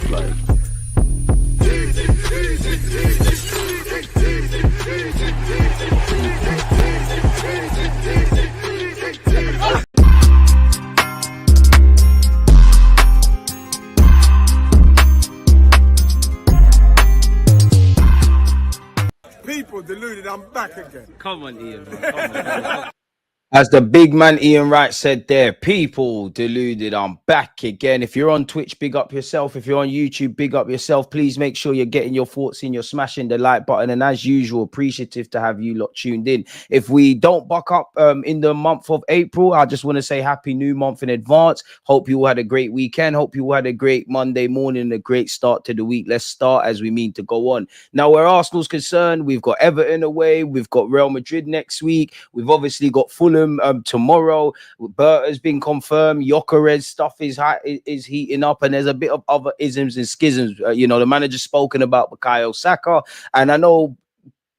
Like, people, deluded, I'm back again. Come on, Ian. Man. Come on. As the big man Ian Wright said there, people, deluded, I'm back again. If you're on Twitch, big up yourself. If you're on YouTube, big up yourself. Please make sure you're getting your thoughts in, you're smashing the like button. And as usual, appreciative to have you lot tuned in. If we don't buck up in the month of April, I just want to say happy new month in advance. Hope you all had a great weekend. Hope you all had a great Monday morning, a great start to the week. Let's start as we mean to go on. Now, where Arsenal's concerned, we've got Everton away. We've got Real Madrid next week. We've obviously got Fulham tomorrow. Berta's been confirmed. Gyökeres stuff is heating up, and there's a bit of other isms and schisms. The manager's spoken about Bukayo Saka, and I know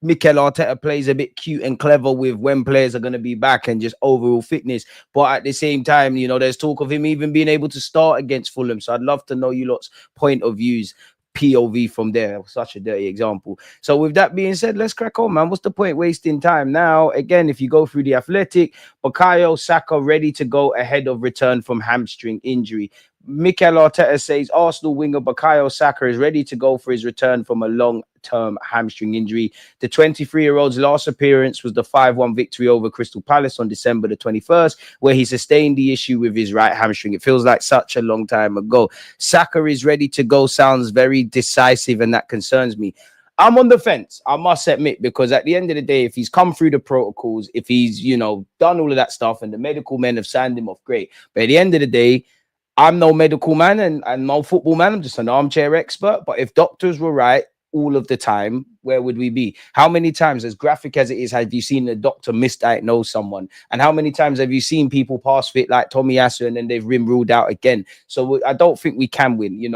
Mikel Arteta plays a bit cute and clever with when players are going to be back and just overall fitness. But at the same time, there's talk of him even being able to start against Fulham. So I'd love to know you lot's point of views. POV from there. Such a dirty example. So with that being said, let's crack on, man. What's the point wasting time? Now, again, if you go through the Athletic, Bukayo Saka ready to go ahead of return from hamstring injury. Mikel Arteta says Arsenal winger Bukayo Saka is ready to go for his return from a long-term hamstring injury. The 23-year-old's last appearance was the 5-1 victory over Crystal Palace on December the 21st, where he sustained the issue with his right hamstring. It feels like such a long time ago. Saka is ready to go sounds very decisive, and that concerns me. I'm on the fence, I must admit, because at the end of the day, if he's come through the protocols, if he's, done all of that stuff and the medical men have signed him off, great. But at the end of the day, I'm no medical man and no football man. I'm just an armchair expert. But if doctors were right all of the time, where would we be? How many times, as graphic as it is, have you seen a doctor misdiagnose someone? And how many times have you seen people pass fit like Tomiyasu and then they've been ruled out again? So I don't think we can win.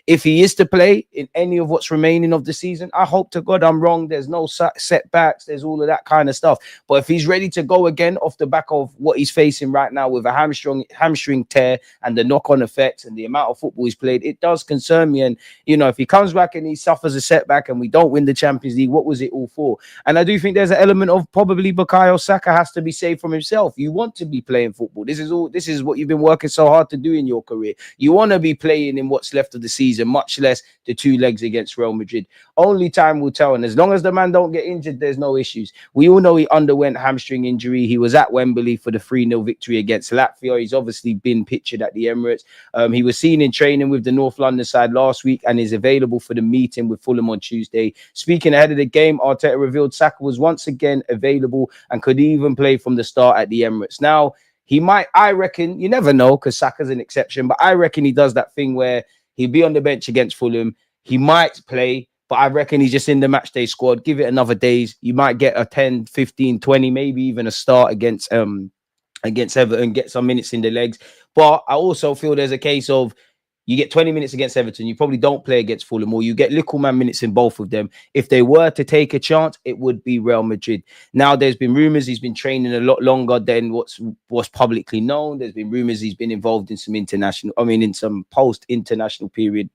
If he is to play in any of what's remaining of the season, I hope to God I'm wrong. There's no setbacks. There's all of that kind of stuff. But if he's ready to go again off the back of what he's facing right now with a hamstring tear and the knock-on effects and the amount of football he's played, it does concern me. And, if he comes back and he suffers a setback and we don't win the Champions League, what was it all for? And I do think there's an element of probably Bukayo Saka has to be saved from himself. You want to be playing football. This is what you've been working so hard to do in your career. You want to be playing in what's left of the season, much less the 2 legs against Real Madrid. Only time will tell, and as long as the man don't get injured, there's no issues. We all know he underwent hamstring injury. He was at Wembley for the 3-0 victory against Latvia. He's obviously been pictured at the Emirates. He was seen in training with the North London side last week and is available for the meeting with Fulham on Tuesday. Speaking ahead of the game, Arteta revealed Saka was once again available and could even play from the start at the Emirates. Now, he might, I reckon, you never know because Saka's an exception, but I reckon he does that thing where he'll be on the bench against Fulham. He might play, but I reckon he's just in the match day squad. Give it another days. You might get a 10, 15, 20, maybe even a start against Everton, get some minutes in the legs. But I also feel there's a case of you get 20 minutes against Everton, you probably don't play against Fulham, or you get little man minutes in both of them. If they were to take a chance, it would be Real Madrid. Now, there's been rumors he's been training a lot longer than what's publicly known. There's been rumors he's been involved in some post-international period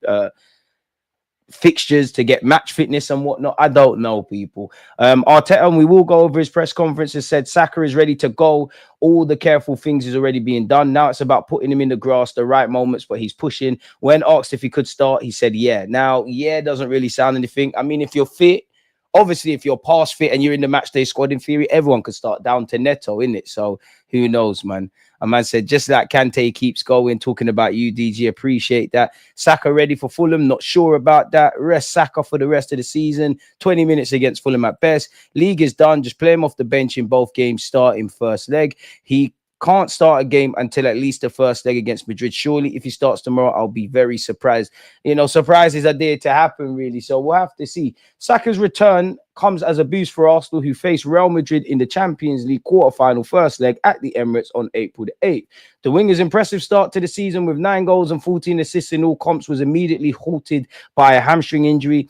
fixtures to get match fitness and whatnot. I don't know, people. Arteta, and we will go over his press conference, has said Saka is ready to go. All the careful things is already being done. Now it's about putting him in the grass, the right moments, but he's pushing. When asked if he could start, he said, yeah. Now, yeah, doesn't really sound anything. I mean, if you're fit, obviously, if you're past fit and you're in the match day squad, in theory, everyone could start down to Neto, innit? So who knows, man? A man said, just like Kante keeps going, talking about you, DG, appreciate that. Saka ready for Fulham, not sure about that. Rest Saka for the rest of the season. 20 minutes against Fulham at best. League is done. Just play him off the bench in both games, starting first leg. He can't start a game until at least the first leg against Madrid. Surely, if he starts tomorrow, I'll be very surprised. Surprises are there to happen, really. So we'll have to see. Saka's return comes as a boost for Arsenal, who face Real Madrid in the Champions League quarter-final first leg at the Emirates on April the 8th. The winger's impressive start to the season with 9 goals and 14 assists in all comps was immediately halted by a hamstring injury.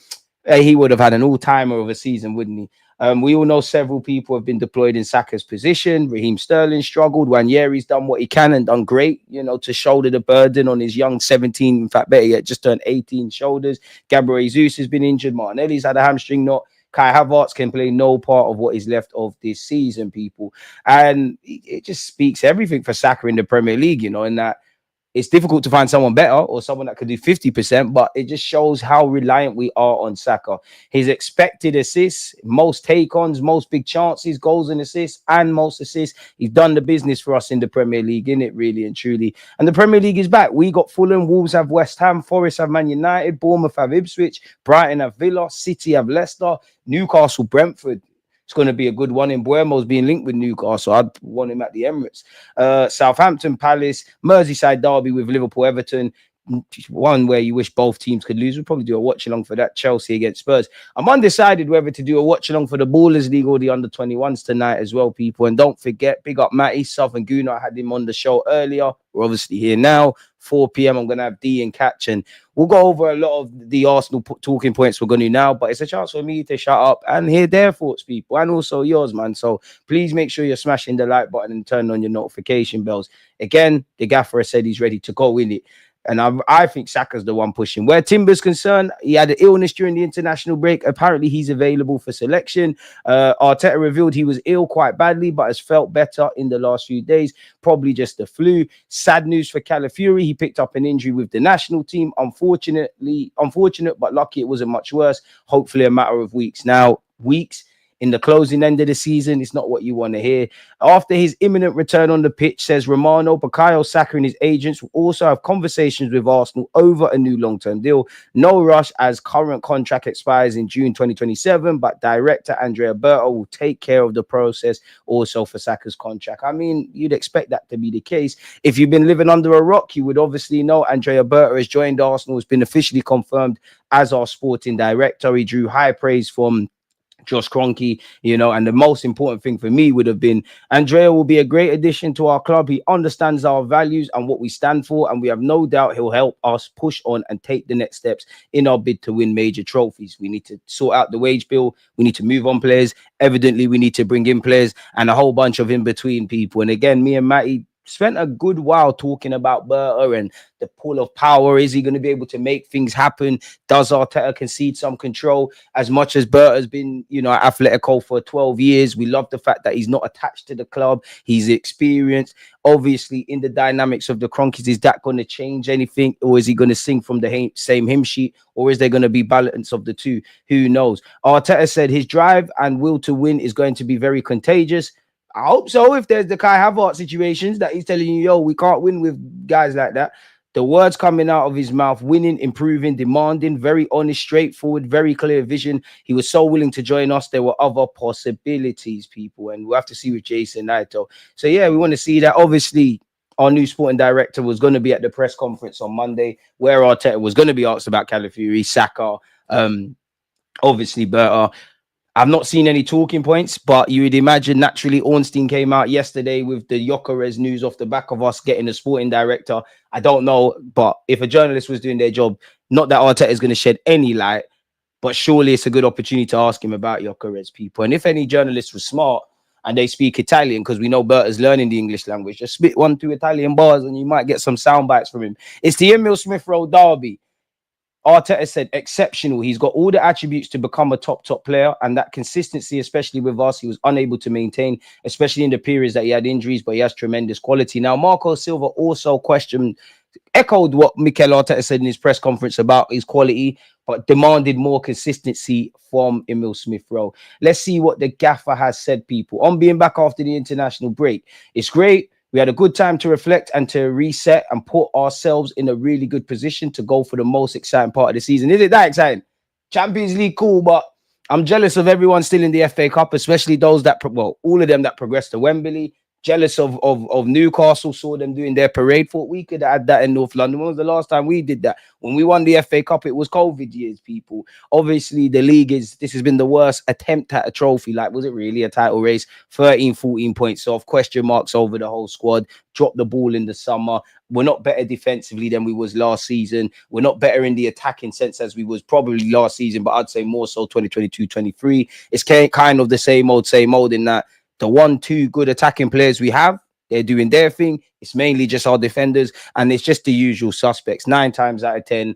He would have had an all-timer of a season, wouldn't he? We all know several people have been deployed in Saka's position. Raheem Sterling struggled. Wanyeri's done what he can and done great, to shoulder the burden on his young 17, in fact, better yet, just turned 18 shoulders. Gabriel Jesus has been injured. Martinelli's had a hamstring knot. Kai Havertz can play no part of what is left of this season, people. And it just speaks everything for Saka in the Premier League, in that it's difficult to find someone better or someone that could do 50%, but it just shows how reliant we are on Saka. His expected assists, most take-ons, most big chances, goals and assists, and most assists. He's done the business for us in the Premier League, innit, really and truly. And the Premier League is back. We got Fulham, Wolves have West Ham, Forest have Man United, Bournemouth have Ipswich, Brighton have Villa, City have Leicester, Newcastle, Brentford. It's going to be a good one. In Buemo's being linked with Newcastle. I'd want him at the Emirates. Southampton, Palace, Merseyside derby with Liverpool, Everton. One where you wish both teams could lose. We'll probably do a watch along for that. Chelsea against Spurs. I'm undecided whether to do a watch along for the Ballers League or the under-21s tonight as well, people. And don't forget, big up Matty, Southern Gooner. I had him on the show earlier. We're obviously here now. 4 p.m. I'm going to have D and Catch, and we'll go over a lot of the Arsenal talking points we're going to now, but it's a chance for me to shut up and hear their thoughts, people, and also yours, man. So please make sure you're smashing the like button and turning on your notification bells. Again, the gaffer has said he's ready to go in it. And I think Saka's the one pushing. Where Timber's concerned, he had an illness during the international break. Apparently, he's available for selection. Arteta revealed he was ill quite badly, but has felt better in the last few days. Probably just the flu. Sad news for Calafiori. He picked up an injury with the national team. Unfortunate, but lucky it wasn't much worse. Hopefully a matter of weeks. Now, weeks in the closing end of the season, it's not what you want to hear. After his imminent return on the pitch, says Romano, Bukayo Saka and his agents will also have conversations with Arsenal over a new long-term deal. No rush as current contract expires in June 2027, but director Andrea Berta will take care of the process also for Saka's contract. I mean, you'd expect that to be the case. If you've been living under a rock, you would obviously know Andrea Berta has joined Arsenal, has been officially confirmed as our sporting director. He drew high praise from Josh Kroenke, and the most important thing for me would have been Andrea will be a great addition to our club. He understands our values and what we stand for, and we have no doubt he'll help us push on and take the next steps in our bid to win major trophies. We need to sort out the wage bill. We need to move on players. Evidently, we need to bring in players and a whole bunch of in-between people. And again, me and Matty spent a good while talking about Berta and the pull of power. Is he going to be able to make things happen? Does Arteta concede some control? As much as Berta has been, at Atletico for 12 years, we love the fact that he's not attached to the club. He's experienced. Obviously, in the dynamics of the Kroenkes, is that going to change anything? Or is he going to sing from the same hymn sheet? Or is there going to be balance of the two? Who knows? Arteta said his drive and will to win is going to be very contagious. I hope so. If there's the Kai Havertz situations that he's telling you, we can't win with guys like that. The words coming out of his mouth, winning, improving, demanding, very honest, straightforward, very clear vision. He was so willing to join us. There were other possibilities, people, and we'll have to see with Jason Naito. So, yeah, we want to see that. Obviously, our new sporting director was going to be at the press conference on Monday, where Arteta was going to be asked about Calafiori, Saka, obviously Berta. I've not seen any talking points, but you would imagine naturally Ornstein came out yesterday with the Gyökeres news off the back of us getting a sporting director. I don't know, but if a journalist was doing their job, not that Arteta is going to shed any light, but surely it's a good opportunity to ask him about Gyökeres, people. And if any journalist was smart and they speak Italian, because we know Berta's learning the English language, just spit 1-2 Italian bars and you might get some sound bites from him. It's the Emil Smith Rowe derby. Arteta said exceptional. He's got all the attributes to become a top player, and that consistency, especially with us, he was unable to maintain, especially in the periods that he had injuries, but he has tremendous quality. Now, Marco Silva also echoed what Mikel Arteta said in his press conference about his quality, but demanded more consistency from Emil Smith Rowe. Let's see what the gaffer has said, people. On being back after the international break, it's great. We had a good time to reflect and to reset and put ourselves in a really good position to go for the most exciting part of the season. Is it that exciting? Champions League, cool, but I'm jealous of everyone still in the FA Cup, especially those that, all of them that progressed to Wembley. jealous of Newcastle, saw them doing their parade. Thought we could add that in North London. When was the last time we did that? When we won the FA Cup, it was COVID years, people. Obviously, the league this has been the worst attempt at a trophy. Like, was it really a title race? 13, 14 points off, question marks over the whole squad, dropped the ball in the summer. We're not better defensively than we was last season. We're not better in the attacking sense as we was probably last season, but I'd say more so 2022-23. It's kind of the same old in that the 1-2 good attacking players we have, they're doing their thing. It's mainly just our defenders, and it's just the usual suspects. 9 times out of 10,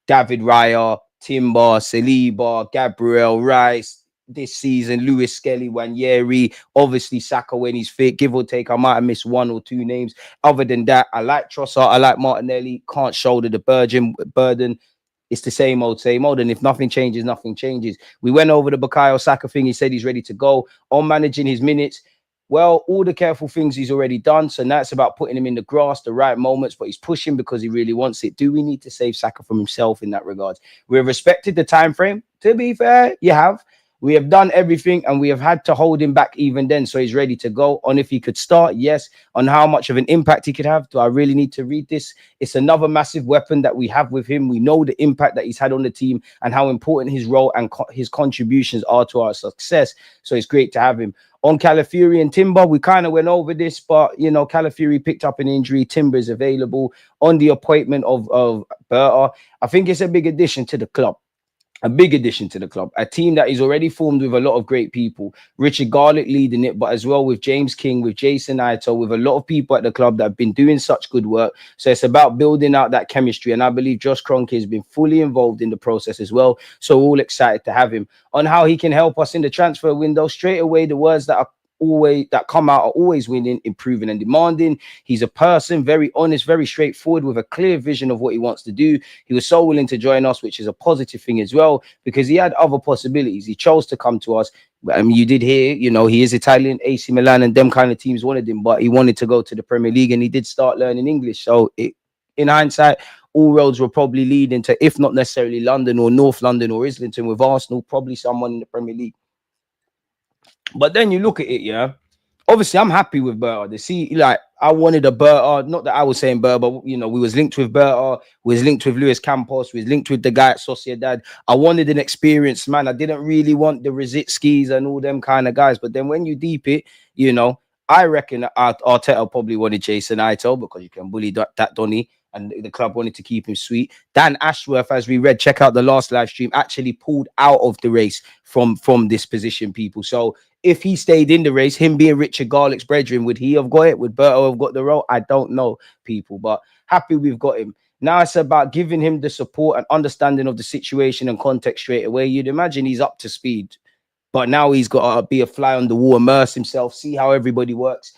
David Raya, Timber, Saliba, Gabriel, Rice. This season, Lewis Skelly, Wanyeri, obviously Saka when he's fit, give or take. I might have missed 1 or 2 names. Other than that, I like Trossard, I like Martinelli. Can't shoulder the burden. It's the same old. And if nothing changes, nothing changes. We went over the Bukayo Saka thing. He said he's ready to go on managing his minutes. Well, all the careful things he's already done. So now it's about putting him in the grass, the right moments, but he's pushing because he really wants it. Do we need to save Saka from himself in that regard? We've respected the time frame. To be fair, you have. We have done everything and we have had to hold him back even then. So he's ready to go. On if he could start, yes. On how much of an impact he could have. Do I really need to read this? It's another massive weapon that we have with him. We know the impact that he's had on the team and how important his role and his contributions are to our success. So it's great to have him. On Calafiori and Timber, we kind of went over this, but, you know, Calafiori picked up an injury. Timber is available. On the appointment of Berta, I think it's a big addition to the club. A big addition to the club, a team that is already formed with a lot of great people. Richard Garlick leading it, but as well with James King, with Jason Ito, with a lot of people at the club that have been doing such good work. So it's about building out that chemistry. And I believe Josh Kroenke has been fully involved in the process as well. So we're all excited to have him. On how he can help us in the transfer window, straight away, the words that come out are always winning, improving and demanding. He's a person, very honest, very straightforward, with a clear vision of what he wants to do. He was so willing to join us, which is a positive thing as well, because he had other possibilities. He chose to come to us. I mean, you did hear, you know, he is Italian, AC Milan and them kind of teams wanted him, but he wanted to go to the Premier League and he did start learning English. So in hindsight, all roads were probably leading to, if not necessarily London or North London or Islington with Arsenal, probably someone in the Premier League. But then you look at it, yeah. Obviously, I'm happy with Berta. Like, I wanted a Berta. Not that I was saying Berta, but, you know, we was linked with Berta. We was linked with Luis Campos. We was linked with the guy at Sociedad. I wanted an experienced man. I didn't really want the Rosicki's and all them kind of guys. But then when you deep it, you know, I reckon Arteta probably wanted Jason Ito because you can bully that Donny. And the club wanted to keep him sweet. Dan Ashworth, as we read, check out the last live stream, actually pulled out of the race from this position, people. So if he stayed in the race, him being Richard Garlick's brethren, would he have got it? Would Berto have got the role? I don't know, people, but happy we've got him. Now it's about giving him the support and understanding of the situation and context straight away. You'd imagine he's up to speed, but now he's got to be a fly on the wall, immerse himself, see how everybody works.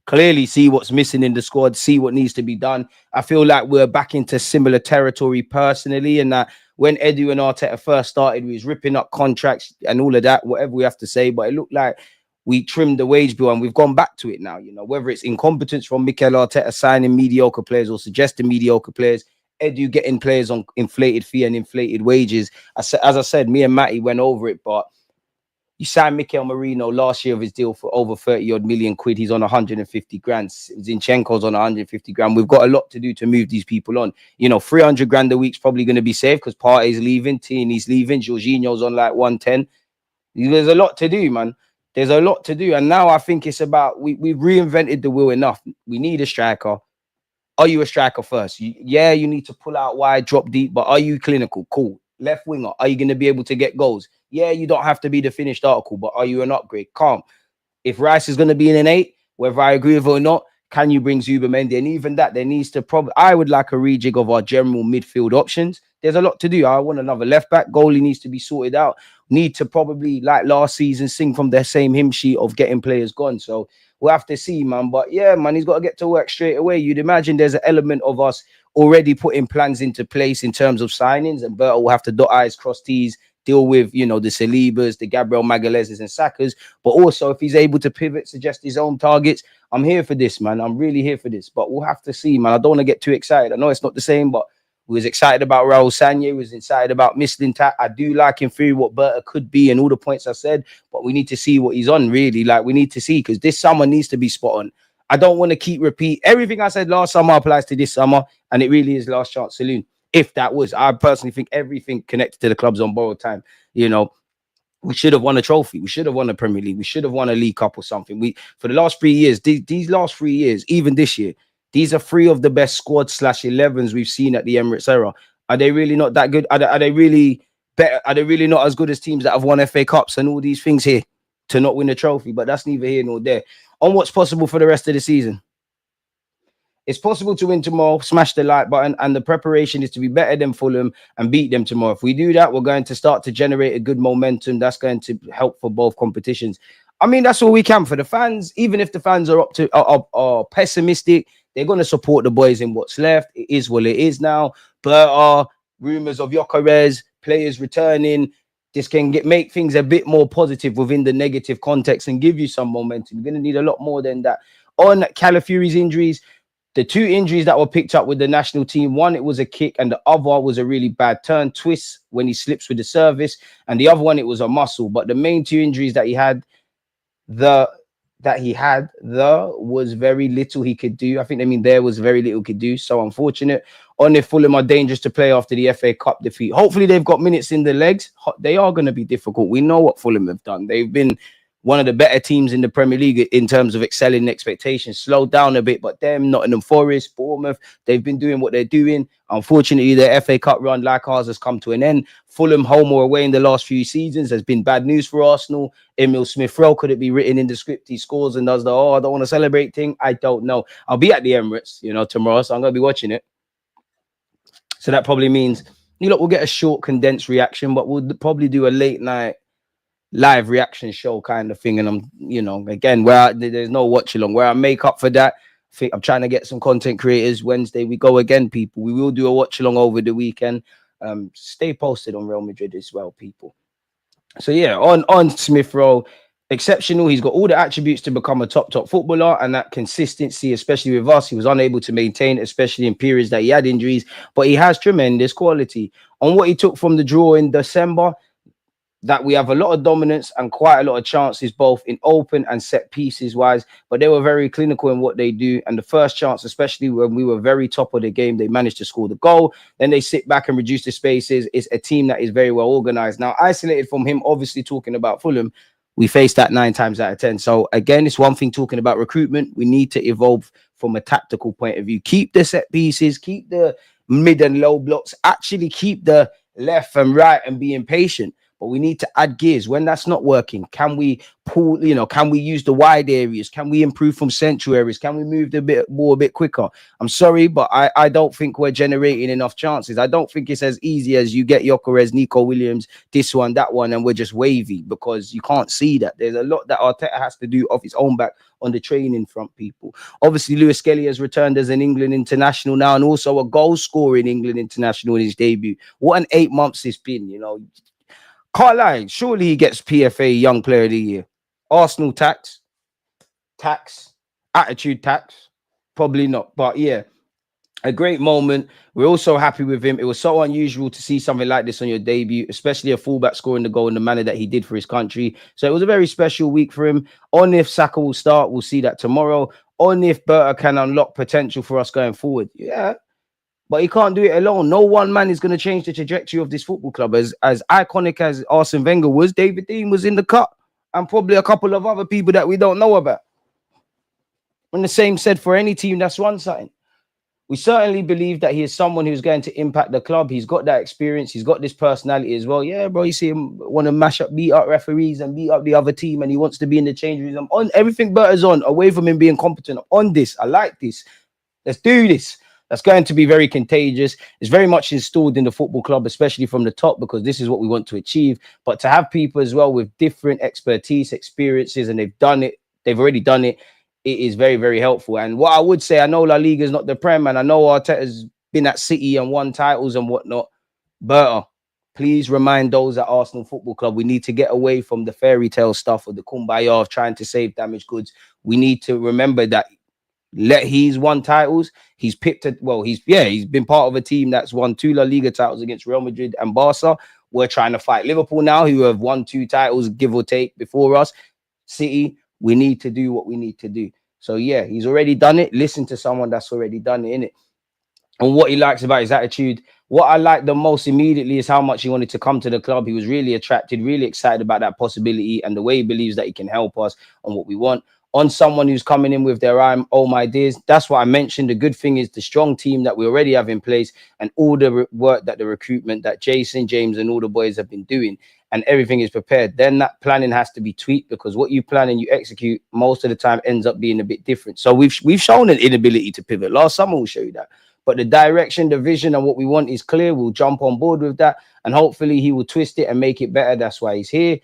Clearly see what's missing in the squad, see what needs to be done. I feel like we're back into similar territory personally, and that when Edu and Arteta first started, we was ripping up contracts and all of that, whatever we have to say, but it looked like we trimmed the wage bill and we've gone back to it now, you know, whether it's incompetence from Mikel Arteta signing mediocre players or suggesting mediocre players, Edu getting players on inflated fee and inflated wages. As I said, me and Matty went over it, but you signed Mikel Merino last year of his deal for over 30-odd million quid. He's on 150 grand. Zinchenko's on 150 grand. We've got a lot to do to move these people on. You know, 300 grand a week's probably going to be safe because Partey's leaving, Tierney's leaving, Jorginho's on like 110. There's a lot to do, man. There's a lot to do. And now I think it's about, we've reinvented the wheel enough. We need a striker. Are you a striker first? Yeah, you need to pull out wide, drop deep, but are you clinical? Cool. Left winger, are you going to be able to get goals? Yeah, you don't have to be the finished article, but are you an upgrade? Calm. If Rice is going to be in an 8, whether I agree with it or not, can you bring Zubimendi? And even that, there needs to probably, I would like a rejig of our general midfield options. There's a lot to do. I want another left back. Goalie needs to be sorted out. Need to probably, like last season, sing from the same hymn sheet of getting players gone. So we'll have to see, man. But yeah, man, he's got to get to work straight away. You'd imagine there's an element of us already putting plans into place in terms of signings, and Berta will have to dot I's, cross T's, deal with, you know, the Salibas, the Gabriel Magalhães and Sakas. But also, if he's able to pivot, suggest his own targets, I'm here for this, man. I'm really here for this. But we'll have to see, man. I don't want to get too excited. I know it's not the same, but We was excited about Raul Sanye. We was excited about Mislintat. I do like him through what Berta could be and all the points I said, but we need to see what he's on, really. Like, we need to see, because this summer needs to be spot on. I don't want to keep repeat. Everything I said last summer applies to this summer, and it really is last chance saloon. If that was, I personally think everything connected to the club's on borrowed time. You know, we should have won a trophy. We should have won a Premier League. We should have won a League Cup or something. For the last 3 years, these last 3 years, even this year, these are 3 of the best squad/11s we've seen at the Emirates era. Are they really not that good? Are they really better? Are they really not as good as teams that have won FA Cups and all these things here to not win a trophy? But that's neither here nor there. On what's possible for the rest of the season. It's possible to win tomorrow, smash the like button, and the preparation is to be better than Fulham and beat them tomorrow. If we do that, we're going to start to generate a good momentum. That's going to help for both competitions. I mean, that's all we can for the fans. Even if the fans are pessimistic, they're going to support the boys in what's left. It is what it is now. But rumors of Gyökeres, players returning, this can make things a bit more positive within the negative context and give you some momentum. You're going to need a lot more than that. On Calafiori's injuries, the 2 injuries that were picked up with the national team, one, it was a kick, and the other was a really bad turn twist when he slips with the service, and the other one, it was a muscle. But the main 2 injuries that he had, was very little he could do. I think there was very little he could do. So unfortunate. On if Fulham are dangerous to play after the FA Cup defeat. Hopefully they've got minutes in the legs. They are going to be difficult. We know what Fulham have done. They've been one of the better teams in the Premier League in terms of excelling expectations. Slowed down a bit, but them, Nottingham Forest, Bournemouth, they've been doing what they're doing. Unfortunately, their FA Cup run, like ours, has come to an end. Fulham, home or away in the last few seasons, has been bad news for Arsenal. Emil Smith-Rowe, could it be written in the script? He scores and does the, I don't want to celebrate thing. I don't know. I'll be at the Emirates, tomorrow, so I'm going to be watching it. So that probably means, we'll get a short, condensed reaction, but we'll probably do a late night live reaction show kind of thing. And I'm, again, where there's no watch along, where I make up for that. I think I'm trying to get some content creators. Wednesday, we go again, people. We will do a watch along over the weekend. Stay posted on Real Madrid as well, people. So yeah, on Smith Rowe, exceptional. He's got all the attributes to become a top footballer, and that consistency, especially with us, he was unable to maintain, especially in periods that he had injuries, but he has tremendous quality. On what he took from the draw in December, that we have a lot of dominance and quite a lot of chances, both in open and set pieces wise, but they were very clinical in what they do. And the first chance, especially when we were very top of the game, they managed to score the goal. Then they sit back and reduce the spaces. It's a team that is very well organized. Now, isolated from him, obviously talking about Fulham, we faced that 9 times out of 10. So again, it's one thing talking about recruitment. We need to evolve from a tactical point of view. Keep the set pieces, keep the mid and low blocks, actually keep the left and right and be impatient. But we need to add gears. When that's not working, can we pull, can we use the wide areas? Can we improve from central areas? Can we move the ball a bit quicker? I'm sorry, but I don't think we're generating enough chances. I don't think it's as easy as you get Gyökeres, Nico Williams, this one, that one, and we're just wavy, because you can't see that. There's a lot that Arteta has to do off his own back on the training front, people. Obviously, Lewis Kelly has returned as an England international now, and also a goal scorer in England international in his debut. What an 8 months it's been, Can't lie. Surely he gets PFA Young Player of the Year. Arsenal tax, attitude tax. Probably not. But yeah, a great moment. We're also happy with him. It was so unusual to see something like this on your debut, especially a fullback scoring the goal in the manner that he did for his country. So it was a very special week for him. On if Saka will start, we'll see that tomorrow. On if Berta can unlock potential for us going forward. Yeah. But he can't do it alone. No one man is going to change the trajectory of this football club. As iconic as Arsene Wenger was, David Dean was in the cut, and probably a couple of other people that we don't know about. And the same said for any team that's won something. We certainly believe that he is someone who's going to impact the club. He's got that experience. He's got this personality as well. Yeah, bro, you see him want to beat up referees and beat up the other team, and he wants to be in the change room. On everything Berta's on, away from him being competent. On this, I like this. Let's do this. That's going to be very contagious. It's very much installed in the football club, especially from the top, because this is what we want to achieve. But to have people as well with different expertise, experiences, and they've already done it, it is very, very helpful. And what I would say, I know La Liga is not the Prem, and I know Arteta's been at City and won titles and whatnot. Berta, please remind those at Arsenal Football Club, we need to get away from the fairy tale stuff or the kumbaya of trying to save damaged goods. We need to remember that He's won titles. He's he's been part of a team that's won 2 La Liga titles against Real Madrid and Barca. We're trying to fight Liverpool now, who have won 2 titles, give or take, before us. City, we need to do what we need to do. So yeah, he's already done it. Listen to someone that's already done it, innit? And what he likes about his attitude, what I like the most immediately is how much he wanted to come to the club. He was really attracted, really excited about that possibility and the way he believes that he can help us on what we want. On someone who's coming in with their own ideas. That's what I mentioned. The good thing is the strong team that we already have in place and all the work that the recruitment that Jason, James and all the boys have been doing, and everything is prepared. Then that planning has to be tweaked, because what you plan and you execute most of the time ends up being a bit different. So we've shown an inability to pivot. Last summer will show you that. But the direction, the vision, and what we want is clear. We'll jump on board with that, and hopefully he will twist it and make it better. That's why he's here.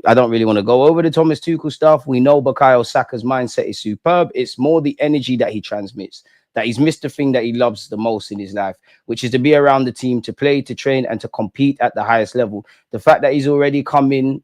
I don't really want to go over the Thomas Tuchel stuff. We know Bukayo Saka's mindset is superb. It's more the energy that he transmits, that he's missed the thing that he loves the most in his life, which is to be around the team, to play, to train, and to compete at the highest level. The fact that he's already come in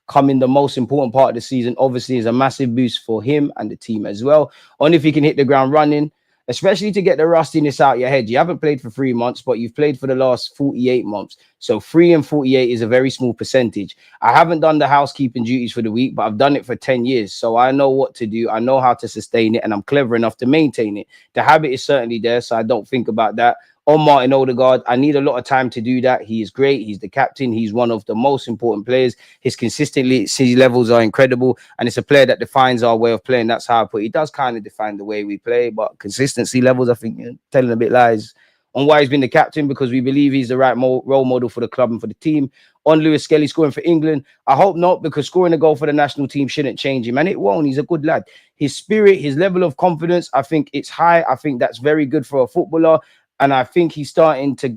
the most important part of the season, obviously, is a massive boost for him and the team as well. Only if he can hit the ground running, especially to get the rustiness out your head. You haven't played for 3 months, but you've played for the last 48 months. So 3 and 48 is a very small percentage. I haven't done the housekeeping duties for the week, but I've done it for 10 years. So I know what to do. I know how to sustain it, and I'm clever enough to maintain it. The habit is certainly there, so I don't think about that. On Martin Odegaard, I need a lot of time to do that. He is great. He's the captain. He's one of the most important players. His consistency levels are incredible, and it's a player that defines our way of playing. That's how I put it. He does kind of define the way we play, but consistency levels, I think, telling a bit lies on why he's been the captain, because we believe he's the right role model for the club and for the team. On Lewis Skelly scoring for England, I hope not, because scoring a goal for the national team shouldn't change him, and it won't. He's a good lad. His spirit, his level of confidence, I think it's high. I think that's very good for a footballer. And I think he's starting to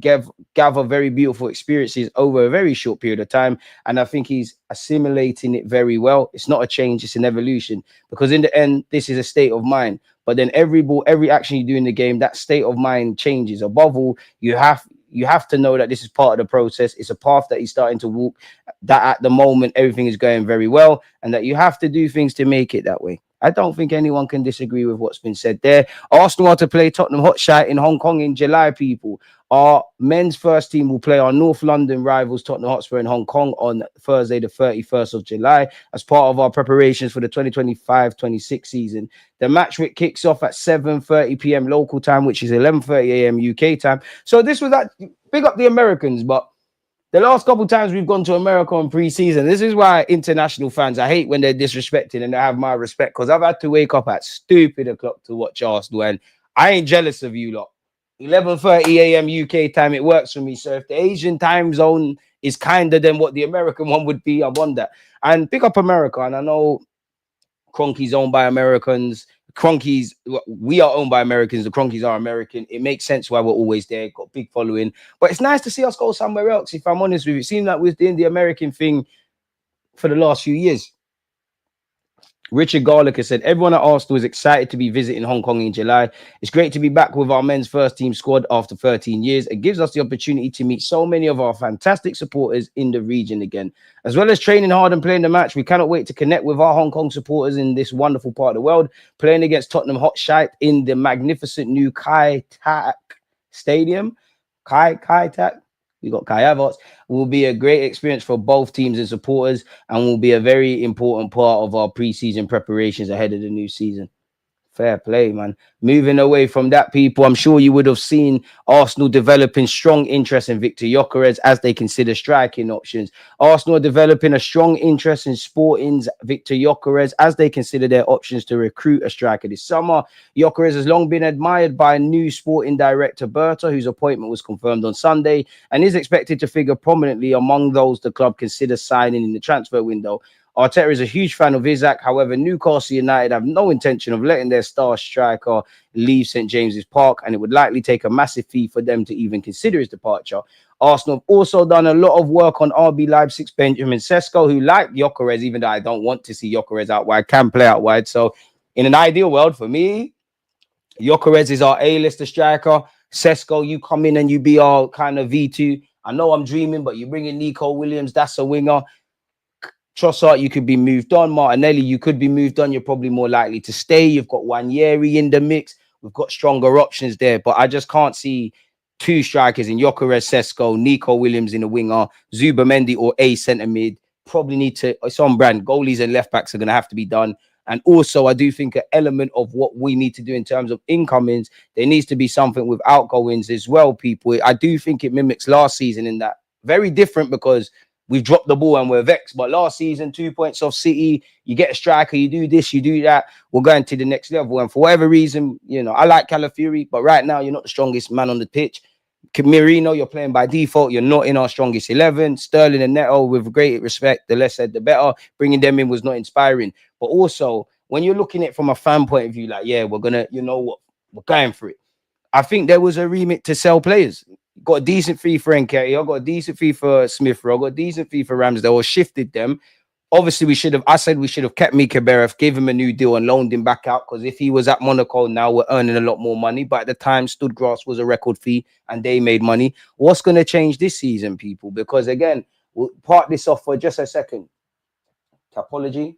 gather very beautiful experiences over a very short period of time. And I think he's assimilating it very well. It's not a change, it's an evolution. Because in the end, this is a state of mind. But then every action you do in the game, that state of mind changes. Above all, you have to know that this is part of the process. It's a path that he's starting to walk, that at the moment, everything is going very well, and that you have to do things to make it that way. I don't think anyone can disagree with what's been said there. Arsenal are to play Tottenham Hotspur in Hong Kong in July, people. Our men's first team will play our North London rivals, Tottenham Hotspur in Hong Kong, on Thursday, the 31st of July, as part of our preparations for the 2025-26 season. The match week kicks off at 7:30 p.m. local time, which is 11:30 a.m. UK time. So this was that. Big up the Americans, but the last couple of times we've gone to America on pre-season, this is why international fans, I hate when they're disrespected, and they have my respect, because I've had to wake up at stupid o'clock to watch Arsenal, and I ain't jealous of you lot. 11:30 a.m. UK time, it works for me. So if the Asian time zone is kinder than what the American one would be, I wonder. And pick up America, and I know Kroenke's owned by Americans. We are owned by Americans. The Kroenkes are American. It makes sense why we're always there. Got a big following. But it's nice to see us go somewhere else, if I'm honest with you. It seems like we're doing the American thing for the last few years. Richard Garlick has said, everyone at Arsenal is excited to be visiting Hong Kong in July. It's great to be back with our men's first team squad after 13 years. It gives us the opportunity to meet so many of our fantastic supporters in the region again. As well as training hard and playing the match, we cannot wait to connect with our Hong Kong supporters in this wonderful part of the world, playing against Tottenham Hotspur in the magnificent new Kai Tak Stadium. Kai Tak. We got Kai Havertz. Will be a great experience for both teams and supporters, and will be a very important part of our preseason preparations ahead of the new season. Fair play, man. Moving away from that, people, I'm sure you would have seen Arsenal developing strong interest in Victor Gyokeres as they consider striking options. Arsenal are developing a strong interest in Sporting's Victor Gyokeres as they consider their options to recruit a striker this summer. Gyokeres has long been admired by new Sporting director Berta, whose appointment was confirmed on Sunday, and is expected to figure prominently among those the club considers signing in the transfer window. Arteta is a huge fan of Isaac. However, Newcastle United have no intention of letting their star striker leave St. James's Park, and it would likely take a massive fee for them to even consider his departure. Arsenal have also done a lot of work on RB Leipzig's Benjamin Sesko, who, like Gyokeres, even though I don't want to see Gyokeres out wide, can play out wide. So in an ideal world for me, Gyokeres is our A-lister striker. Sesko, you come in and you be our kind of V2. I know I'm dreaming, but you bring in Nico Williams, that's a winger. Trossard, you could be moved on. Martinelli, you could be moved on. You're probably more likely to stay. You've got Wanyeri in the mix. We've got stronger options there, but I just can't see two strikers in Gyökeres, Sesko, Nico Williams in the winger, Zubamendi or a centre mid. Probably need to, it's on brand. Goalies and left backs are going to have to be done. And also, I do think an element of what we need to do in terms of incomings, there needs to be something with outgoings as well, people. I do think it mimics last season in that. Very different because we've dropped the ball and we're vexed. But last season, 2 points off City, you get a striker, you do this, you do that. We're going to the next level. And for whatever reason, you know, I like Calafiori, but right now you're not the strongest man on the pitch. Merino, you're playing by default. You're not in our strongest 11. Sterling and Neto, with great respect, the less said, the better. Bringing them in was not inspiring. But also, when you're looking at it from a fan point of view, like, yeah, we're going to, you know what, we're going for it. I think there was a remit to sell players. Got a decent fee for Nketiah, got a decent fee for Smith Rowe, got a decent fee for Ramsdale, or shifted them. Obviously, I said we should have kept Mika Beref, gave him a new deal and loaned him back out, because if he was at Monaco now, we're earning a lot more money. But at the time, Studgrass was a record fee and they made money. What's going to change this season, people? Because again, we'll part this off for just a second. Topology.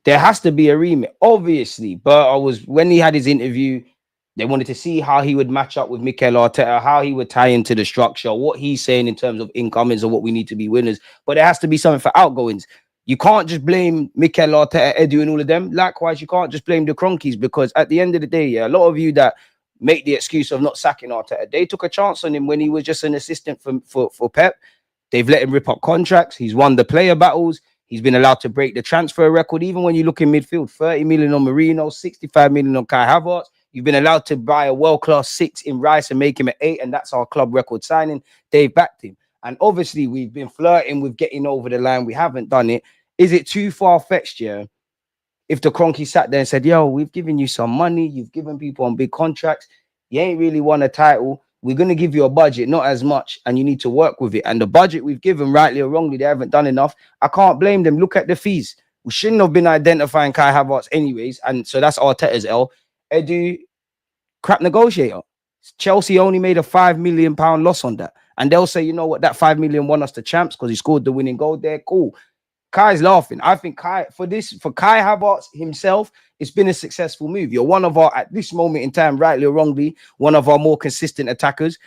There has to be a remit. Obviously, but when he had his interview, they wanted to see how he would match up with Mikel Arteta, how he would tie into the structure, what he's saying in terms of incomings or what we need to be winners. But there has to be something for outgoings. You can't just blame Mikel Arteta, Edu, and all of them. Likewise, you can't just blame the Cronkies, because at the end of the day, yeah, a lot of you that make the excuse of not sacking Arteta, they took a chance on him when he was just an assistant for Pep. They've let him rip up contracts. He's won the player battles. He's been allowed to break the transfer record. Even when you look in midfield, 30 million on Marino, 65 million on Kai Havertz. You've been allowed to buy a world-class 6 in Rice and make him an 8, and that's our club record signing. They've backed him. And obviously, we've been flirting with getting over the line. We haven't done it. Is it too far-fetched, yeah? If the Cronky sat there and said, yo, we've given you some money, you've given people on big contracts, you ain't really won a title, we're going to give you a budget, not as much, and you need to work with it. And the budget we've given, rightly or wrongly, they haven't done enough. I can't blame them. Look at the fees. We shouldn't have been identifying Kai Havertz anyways, and so that's Arteta's L. Edu, crap negotiator. Chelsea only made a £5 million loss on that. And they'll say, you know what, that 5 million won us the champs because he scored the winning goal there. Cool. Kai's laughing. I think for Kai Havertz himself, it's been a successful move. You're one of our, at this moment in time, rightly or wrongly, one of our more consistent attackers.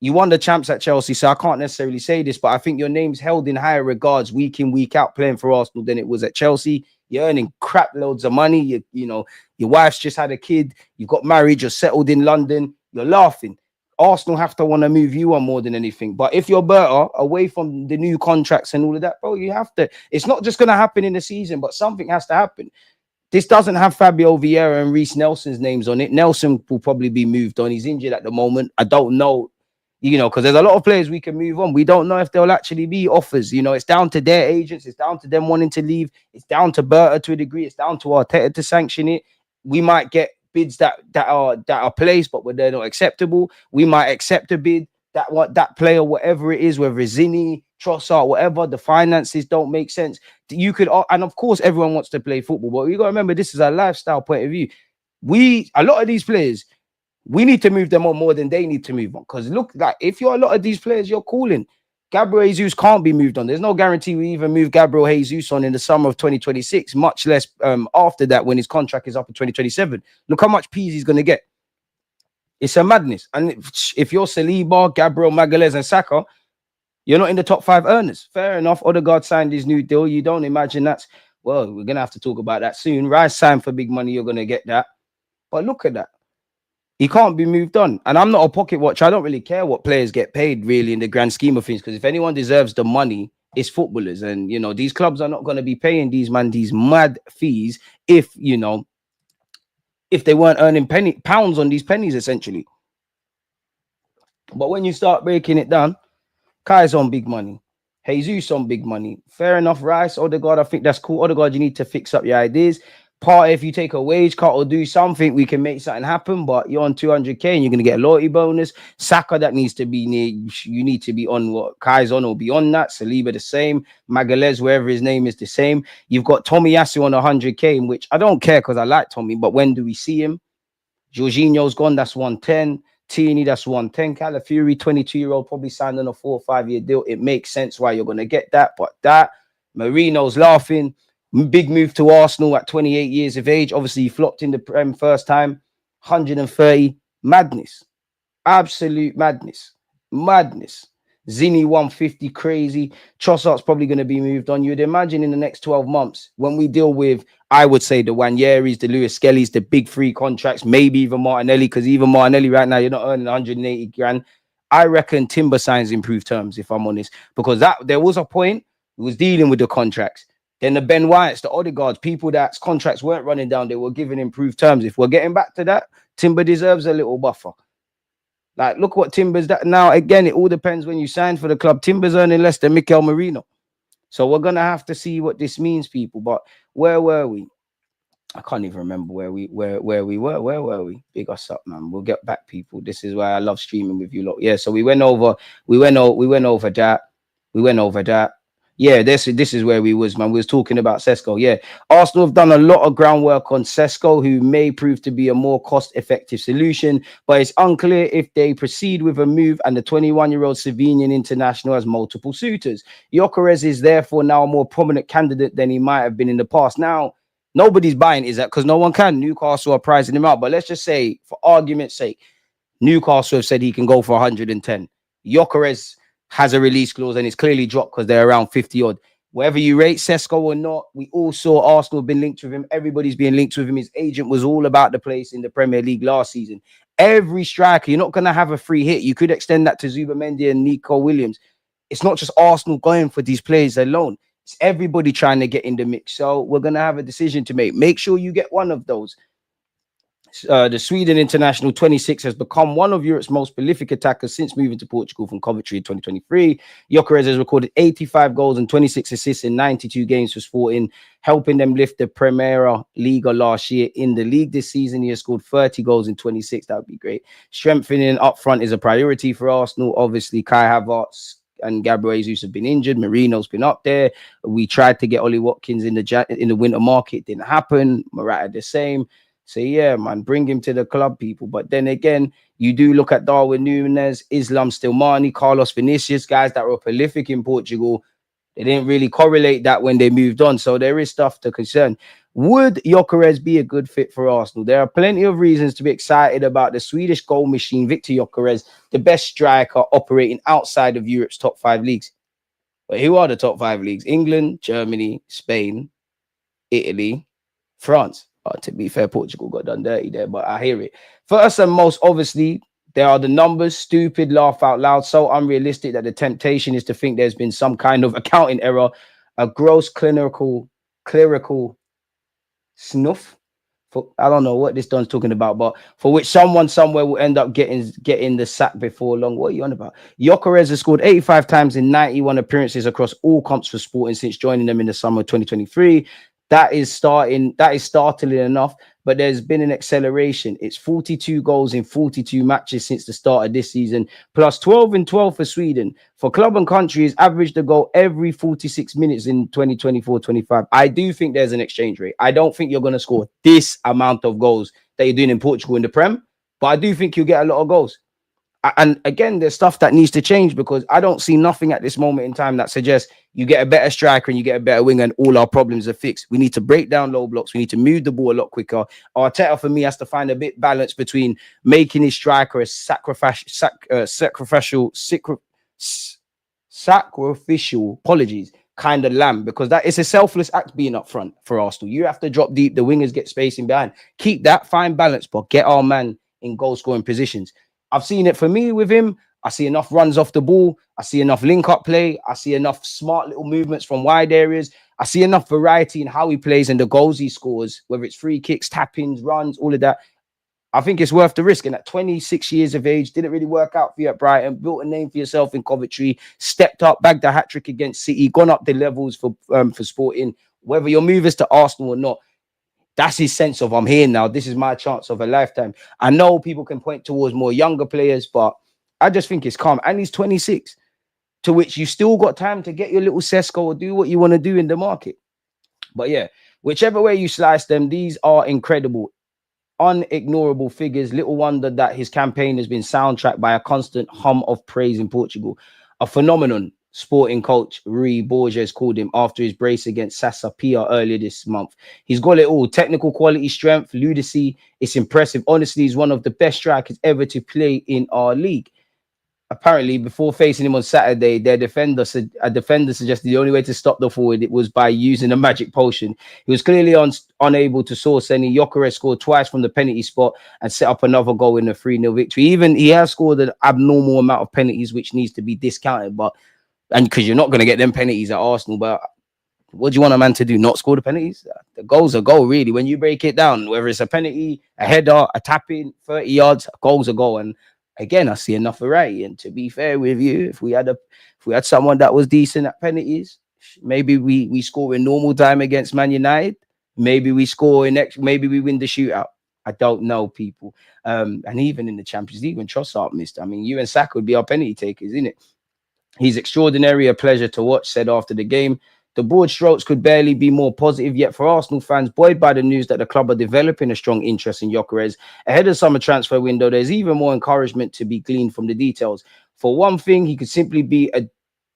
You won the champs at Chelsea, so I can't necessarily say this, but I think your name's held in higher regards week in, week out playing for Arsenal than it was at Chelsea. You're earning crap loads of money. You know, your wife's just had a kid. You got married. You're settled in London. You're laughing. Arsenal have to want to move you on more than anything. But if you're Berta, away from the new contracts and all of that, bro, you have to. It's not just going to happen in the season, but something has to happen. This doesn't have Fabio Vieira and Reece Nelson's names on it. Nelson will probably be moved on. He's injured at the moment. I don't know, you know, because there's a lot of players we can move on. We don't know if there'll actually be offers. You know, it's down to their agents. It's down to them wanting to leave. It's down to Berta to a degree. It's down to Arteta to sanction it. We might get bids that are placed, but they're not acceptable. We might accept a bid that player, whatever it is, whether it's Zinni, Trossard, whatever, the finances don't make sense. You could, and of course, everyone wants to play football, but you got to remember, this is a lifestyle point of view. A lot of these players, we need to move them on more than they need to move on. Because look, like if you're a lot of these players, you're calling. Gabriel Jesus can't be moved on. There's no guarantee we even move Gabriel Jesus on in the summer of 2026, much less after that when his contract is up in 2027. Look how much P's he's going to get. It's a madness. And if you're Saliba, Gabriel, Magalhaes, and Saka, you're not in the top 5 earners. Fair enough. Odegaard signed his new deal. You don't imagine that's, well, we're going to have to talk about that soon. Rice signed for big money. You're going to get that. But look at that. He can't be moved on. And I'm not a pocket watcher. I don't really care what players get paid, really, in the grand scheme of things. Because if anyone deserves the money, it's footballers. And, you know, these clubs are not going to be paying these mad fees if, you know, if they weren't earning pounds on these pennies, essentially. But when you start breaking it down, Kai's on big money. Jesus on big money. Fair enough, Rice, Odegaard, I think that's cool. Odegaard, you need to fix up your ideas. Part if you take a wage cut or do something, we can make something happen. But you're on 200k and you're going to get a loyalty bonus. Saka, that needs to be near. You need to be on what Kai's on or beyond that. Saliba the same. Magalhaes, wherever his name is, the same. You've got Tomiyasu on 100k, in which I don't care because I like Tommy. But when do we see him? Jorginho's gone. That's 110. Tierney, that's 110. Calafiori, 22-year-old, probably signed on a 4 or 5 year deal. It makes sense why you're going to get that. But that, Marino's laughing. Big move to Arsenal at 28 years of age. Obviously, he flopped in the Prem first time. 130. Madness. Absolute madness. Madness. Zinni 150, crazy. Trossard's probably going to be moved on. You'd imagine in the next 12 months, when we deal with, I would say, the Wanyeris, the Lewis Skellies, the big three contracts, maybe even Martinelli, because even Martinelli right now, you're not earning 180 grand. I reckon Timber signs improved terms, if I'm honest, because that there was a point he was dealing with the contracts. Then the Ben Whites, the Odegaards, people that's contracts weren't running down, they were given improved terms. If we're getting back to that, Timber deserves a little buffer. Like, look what Timber's that now. Again, it all depends when you sign for the club. Timber's earning less than Mikel Merino. So we're gonna have to see what this means, people. But where were we? I can't even remember where we were. Where were we? Big us up, man. We'll get back, people. This is why I love streaming with you lot. Yeah, so we went over that. Yeah, this is where we was, man. We was talking about Sesko. Yeah, Arsenal have done a lot of groundwork on Sesko, who may prove to be a more cost-effective solution, but it's unclear if they proceed with a move, and the 21-year-old Slovenian international has multiple suitors. Gyokeres is therefore now a more prominent candidate than he might have been in the past. Now, nobody's buying is that because no one can. Newcastle are pricing him out, but let's just say, for argument's sake, Newcastle have said he can go for 110. Gyokeres has a release clause and it's clearly dropped because they're around 50 odd. Whether you rate Sesko or not, we all saw Arsenal have been linked with him. Everybody's being linked with him. His agent was all about the place in the Premier League last season. Every striker, you're not going to have a free hit. You could extend that to Zubamendi and Nico Williams. It's not just Arsenal going for these players alone. It's everybody trying to get in the mix. So we're going to have a decision to make. Make sure you get one of those. The Sweden international 26 has become one of Europe's most prolific attackers since moving to Portugal from Coventry in 2023. Gyokeres has recorded 85 goals and 26 assists in 92 games for Sporting, helping them lift the Primera Liga last year. In the league this season, he has scored 30 goals in 26. That would be great. Strengthening up front is a priority for Arsenal. Obviously, Kai Havertz and Gabriel Jesus have been injured. Marino's been up there. We tried to get Ollie Watkins in the winter market. Didn't happen. Morata the same. So, yeah, man, bring him to the club, people. But then again, you do look at Darwin Núñez, Islam Stilmani, Carlos Vinicius, guys that were prolific in Portugal. They didn't really correlate that when they moved on. So there is stuff to concern. Would Gyokeres be a good fit for Arsenal? There are plenty of reasons to be excited about the Swedish goal machine, Victor Gyokeres, the best striker operating outside of Europe's top 5 leagues. But who are the top 5 leagues? England, Germany, Spain, Italy, France. To be fair, Portugal got done dirty there, but I hear it. First and most obviously, there are the numbers. Stupid, laugh out loud, so unrealistic that the temptation is to think there's been some kind of accounting error, a gross clerical snuff. I don't know what this Don's talking about, but for which someone somewhere will end up getting the sack before long. What are you on about? Gyokeres has scored 85 times in 91 appearances across all comps for Sporting since joining them in the summer of 2023. That is startling enough, but there's been an acceleration. It's 42 goals in 42 matches since the start of this season, plus 12 and 12 for Sweden. For club and country, he's averaged a goal every 46 minutes in 2024-25. I do think there's an exchange rate. I don't think you're going to score this amount of goals that you're doing in Portugal in the Prem, but I do think you'll get a lot of goals. And again, there's stuff that needs to change because I don't see nothing at this moment in time that suggests you get a better striker and you get a better winger and all our problems are fixed. We need to break down low blocks. We need to move the ball a lot quicker. Arteta, for me, has to find a bit balance between making his striker a sacrificial kind of lamb, because that is a selfless act being up front for Arsenal. You have to drop deep. The wingers get spacing behind. Keep that fine balance, but get our man in goal scoring positions. I've seen it for me with him. I see enough runs off the ball. I see enough link-up play. I see enough smart little movements from wide areas. I see enough variety in how he plays and the goals he scores, whether it's free kicks, tap-ins, runs, all of that. I think it's worth the risk. And at 26 years of age, didn't really work out for you at Brighton, built a name for yourself in Coventry, stepped up, bagged a hat-trick against City, gone up the levels for Sporting. Whether your move is to Arsenal or not, that's his sense of, I'm here now. This is my chance of a lifetime. I know people can point towards more younger players, but I just think it's calm. And he's 26, to which you still got time to get your little Sesko or do what you want to do in the market. But yeah, whichever way you slice them, these are incredible, unignorable figures. Little wonder that his campaign has been soundtracked by a constant hum of praise in Portugal. A phenomenon. Sporting coach Rui Borges called him after his brace against Sasapia earlier this month. He's got it all: technical quality, strength, lunacy. It's impressive. Honestly, he's one of the best strikers ever to play in our league. Apparently, before facing him on Saturday, a defender suggested the only way to stop the forward it was by using a magic potion. He was clearly unable to source any. Gyökeres scored twice from the penalty spot and set up another goal in a 3-0 victory. Even he has scored an abnormal amount of penalties, which needs to be discounted. And because you're not going to get them penalties at Arsenal, but what do you want a man to do? Not score the penalties? The goal's a goal, really. When you break it down, whether it's a penalty, a header, a tap-in, 30 yards, a goal's a goal. And again, I see enough variety. And to be fair with you, if we had someone that was decent at penalties, maybe we score in normal time against Man United. Maybe we maybe we win the shootout. I don't know, people. And even in the Champions League, when Trossard missed, I mean, you and Saka would be our penalty takers, isn't it? He's extraordinary, a pleasure to watch, said after the game. The broad strokes could barely be more positive, yet for Arsenal fans, buoyed by the news that the club are developing a strong interest in Gyökeres ahead of summer transfer window, there's even more encouragement to be gleaned from the details. For one thing, he could simply be a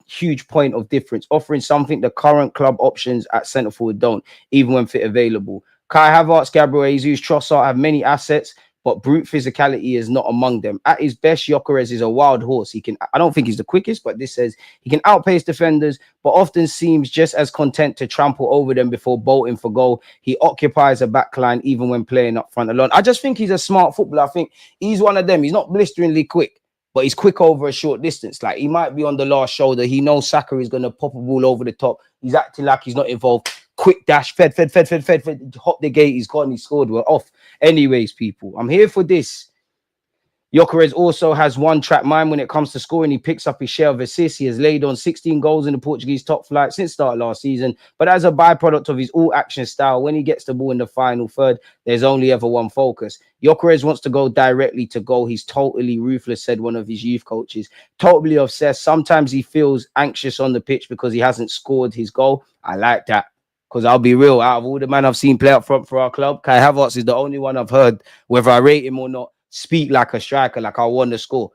huge point of difference, offering something the current club options at centre forward don't, even when fit available. Kai Havertz, Gabriel Jesus, Trossard have many assets, but brute physicality is not among them. At his best, Gyökeres is a wild horse. I don't think he's the quickest, but this says he can outpace defenders, but often seems just as content to trample over them before bolting for goal. He occupies a backline even when playing up front alone. I just think he's a smart footballer. I think he's one of them. He's not blisteringly quick, but he's quick over a short distance. Like, he might be on the last shoulder. He knows Saka is going to pop a ball over the top. He's acting like he's not involved. Quick dash, fed, hop the gate, he's gone, he scored, we're off. Anyways, people, I'm here for this. Gyökeres also has one-track mind when it comes to scoring. He picks up his share of assists. He has laid on 16 goals in the Portuguese top flight since start last season. But as a byproduct of his all-action style, when he gets the ball in the final third, there's only ever one focus. Gyökeres wants to go directly to goal. He's totally ruthless, said one of his youth coaches. Totally obsessed. Sometimes he feels anxious on the pitch because he hasn't scored his goal. I like that. Because I'll be real, out of all the men I've seen play up front for our club, Kai Havertz is the only one I've heard, whether I rate him or not, speak like a striker, like I want to score.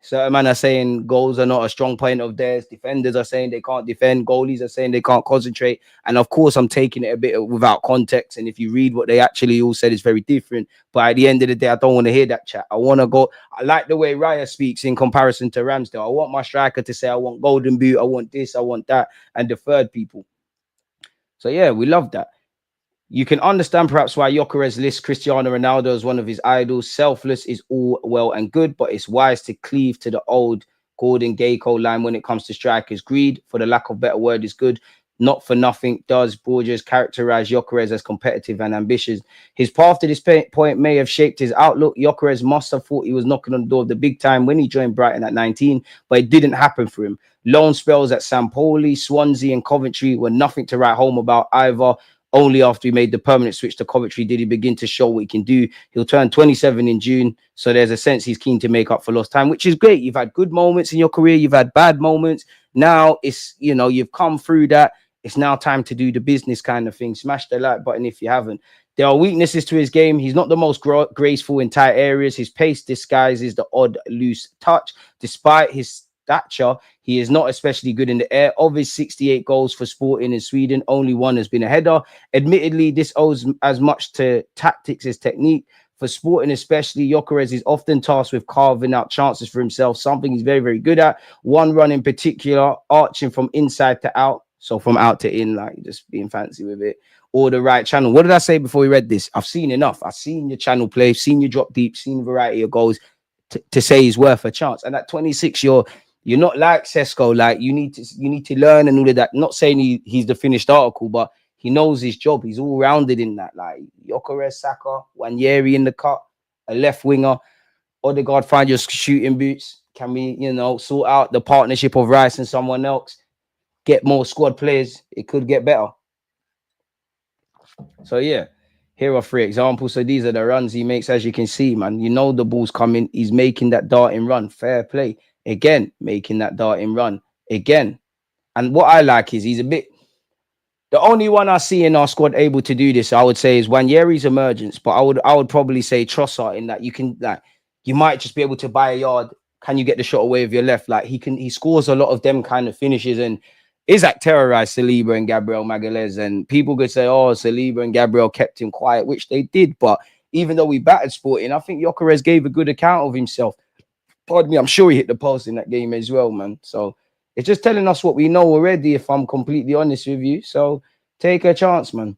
Certain men are saying goals are not a strong point of theirs. Defenders are saying they can't defend. Goalies are saying they can't concentrate. And of course, I'm taking it a bit without context. And if you read what they actually all said, it's very different. But at the end of the day, I don't want to hear that chat. I want to go. I like the way Raya speaks in comparison to Ramsdale. I want my striker to say, I want golden boot. I want this. I want that. And the third people. So, yeah, we love that. You can understand perhaps why Gyökeres lists Cristiano Ronaldo as one of his idols. Selfless is all well and good, but it's wise to cleave to the old Gordon Gecko line when it comes to strikers. Greed, for the lack of better word, is good. Not for nothing does Borges characterize Gyökeres as competitive and ambitious. His path to this point may have shaped his outlook. Gyökeres must have thought he was knocking on the door of the big time when he joined Brighton at 19, but it didn't happen for him. Loan spells at Sampoli, Swansea and Coventry were nothing to write home about either. Only after he made the permanent switch to Coventry did he begin to show what he can do. He'll turn 27 in June, so there's a sense he's keen to make up for lost time, which is great. You've had good moments in your career. You've had bad moments. Now it's, you've come through that. It's now time to do the business kind of thing. Smash the like button if you haven't. There are weaknesses to his game. He's not the most graceful in tight areas. His pace disguises the odd loose touch. Despite his stature, he is not especially good in the air. Of his 68 goals for Sporting in Sweden, only one has been a header. Admittedly, this owes as much to tactics as technique. For Sporting especially, Gyökeres is often tasked with carving out chances for himself, something he's very, very good at. One run in particular, arching from inside to out. So from out to in, like just being fancy with it, or the right channel. What did I say before we read this? I've seen enough. I've seen your channel play, seen you drop deep, seen a variety of goals to say he's worth a chance. And at 26, you're not like Sesko. Like you need to learn and all of that. Not saying he's the finished article, but he knows his job. He's all rounded in that. Like Gyokeres, Saka, Wanyeri in the cut, a left winger. Odegaard, find your shooting boots. Can we, sort out the partnership of Rice and someone else? Get more squad players, it could get better. So, yeah, here are 3 examples. So these are the runs he makes, as you can see, man. The ball's coming. He's making that darting run. Fair play. Again, making that darting run. Again. And what I like is he's a bit... The only one I see in our squad able to do this, I would say, is Wanyeri's emergence. But I would probably say Trossard in that you might just be able to buy a yard, can you get the shot away with your left? Like he scores a lot of them kind of finishes, and Isaac terrorized Saliba and Gabriel Magalhaes, and people could say, oh, Saliba and Gabriel kept him quiet, which they did. But even though we battered Sporting, I think Gyökeres gave a good account of himself. Pardon me, I'm sure he hit the post in that game as well, man. So it's just telling us what we know already, if I'm completely honest with you. So take a chance, man.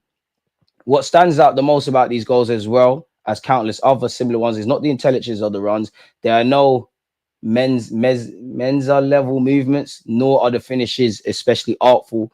What stands out the most about these goals, as well as countless other similar ones, is not the intelligence of the runs. There are no Mensa level movements, nor are the finishes especially artful.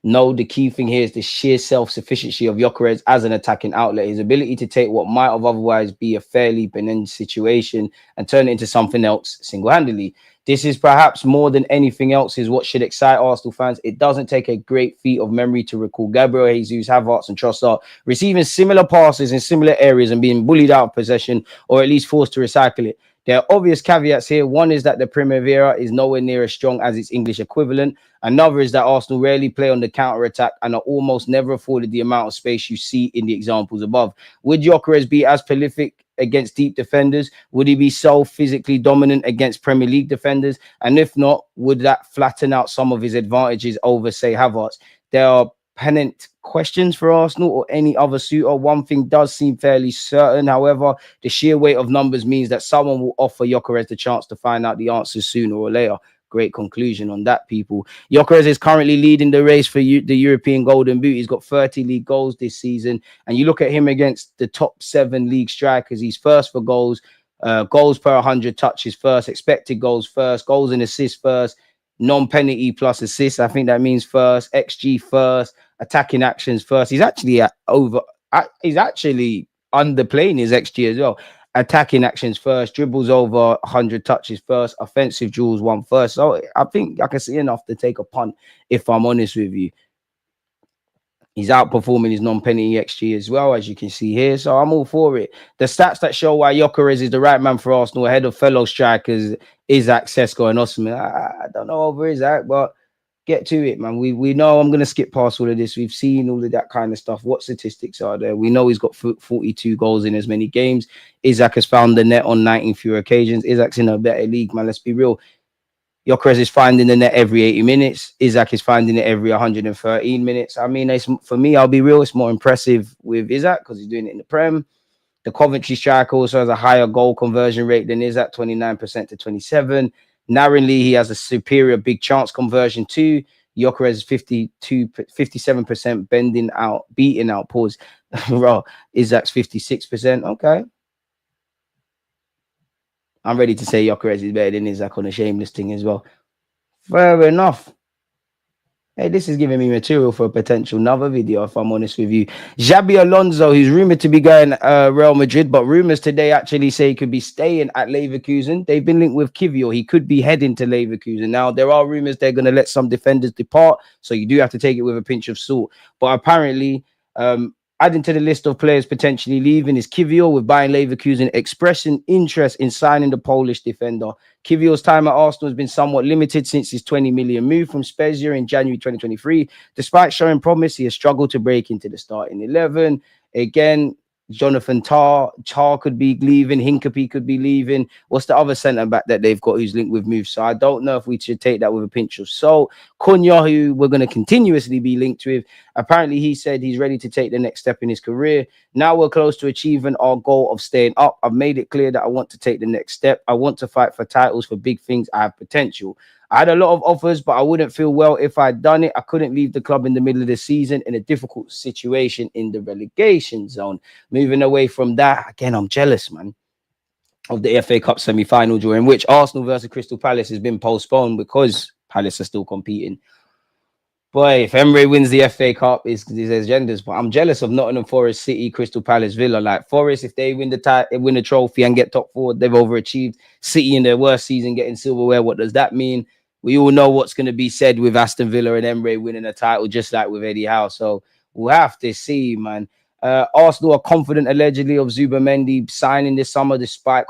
No, the key thing here is the sheer self-sufficiency of Gyökeres as an attacking outlet. His ability to take what might have otherwise be a fairly benign situation and turn it into something else single-handedly. This is perhaps more than anything else is what should excite Arsenal fans. It doesn't take a great feat of memory to recall Gabriel Jesus, Havertz and Trossard receiving similar passes in similar areas and being bullied out of possession, or at least forced to recycle it. There are obvious caveats here. One is that the Primavera is nowhere near as strong as its English equivalent. Another is that Arsenal rarely play on the counter-attack and are almost never afforded the amount of space you see in the examples above. Would Gyökeres be as prolific against deep defenders? Would he be so physically dominant against Premier League defenders? And if not, would that flatten out some of his advantages over, say, Havertz? There are pennant questions for Arsenal or any other suitor. One thing does seem fairly certain, however, the sheer weight of numbers means that someone will offer Gyökeres the chance to find out the answers sooner or later. Great conclusion on that, people. Gyökeres is currently leading the race for the European Golden Boot. He's got 30 league goals this season, and you look at him against the top 7 league strikers. He's first for goals, goals per 100 touches first, expected goals first, goals and assists first, non-penalty plus assists. I think that means first, XG first, attacking actions first. He's actually he's actually underplaying his XG as well. Attacking actions first, dribbles over 100 touches first, offensive duels one first. So I think I can see enough to take a punt, if I'm honest with you. He's outperforming his non-penalty XG as well, as you can see here. So I'm all for it. The stats that show why Gyökeres is the right man for Arsenal ahead of fellow strikers Isaac, Sesko and Osman. I don't know over Isaac, but get to it, man. We know. I'm going to skip past all of this. We've seen all of that kind of stuff. What statistics are there? We know he's got 42 goals in as many games. Isaac has found the net on 19 fewer occasions. Isaac's in a better league, man. Let's be real. Gyökeres is finding the net every 80 minutes. Isaac is finding it every 113 minutes. I mean, for me, I'll be real, it's more impressive with Isaac because he's doing it in the Prem. The Coventry striker also has a higher goal conversion rate than Isaac, 29% to 27%. Narrowly, he has a superior big chance conversion too. Gyökeres is 57% beating out, pause. Bro, Isaac's 56%. Okay. I'm ready to say Gyökeres is better than Isaac on a shameless thing as well. Fair enough. Hey, this is giving me material for a potential another video, if I'm honest with you. Xabi Alonso, who's rumored to be going Real Madrid, but rumors today actually say he could be staying at Leverkusen. They've been linked with Kivior. He could be heading to Leverkusen. Now, there are rumors they're going to let some defenders depart, so you do have to take it with a pinch of salt. But apparently, adding to the list of players potentially leaving is Kivior, with Bayern Leverkusen expressing interest in signing the Polish defender. Kivior's time at Arsenal has been somewhat limited since his 20 million move from Spezia in January 2023. Despite showing promise, he has struggled to break into the starting 11. Again, Jonathan Tah could be leaving. Hincapie could be leaving. What's the other centre-back that they've got who's linked with moves? So I don't know if we should take that with a pinch of salt. Cunha, who we're going to continuously be linked with, apparently he said he's ready to take the next step in his career. Now we're close to achieving our goal of staying up. I've made it clear that I want to take the next step. I want to fight for titles, for big things. I have potential. I had a lot of offers, but I wouldn't feel well if I'd done it. I couldn't leave the club in the middle of the season in a difficult situation in the relegation zone. Moving away from that, again, I'm jealous, man, of the FA Cup semi-final draw, in which Arsenal versus Crystal Palace has been postponed because Palace are still competing. Boy, if Emery wins the FA Cup, it's agendas. But I'm jealous of Nottingham Forest, City, Crystal Palace, Villa. Like Forest, if they win the trophy and get top 4, they've overachieved. City in their worst season getting silverware. What does that mean? We all know what's going to be said with Aston Villa and Emery winning a title, just like with Eddie Howe. So we'll have to see, man. Arsenal are confident allegedly of Zubimendi signing this summer despite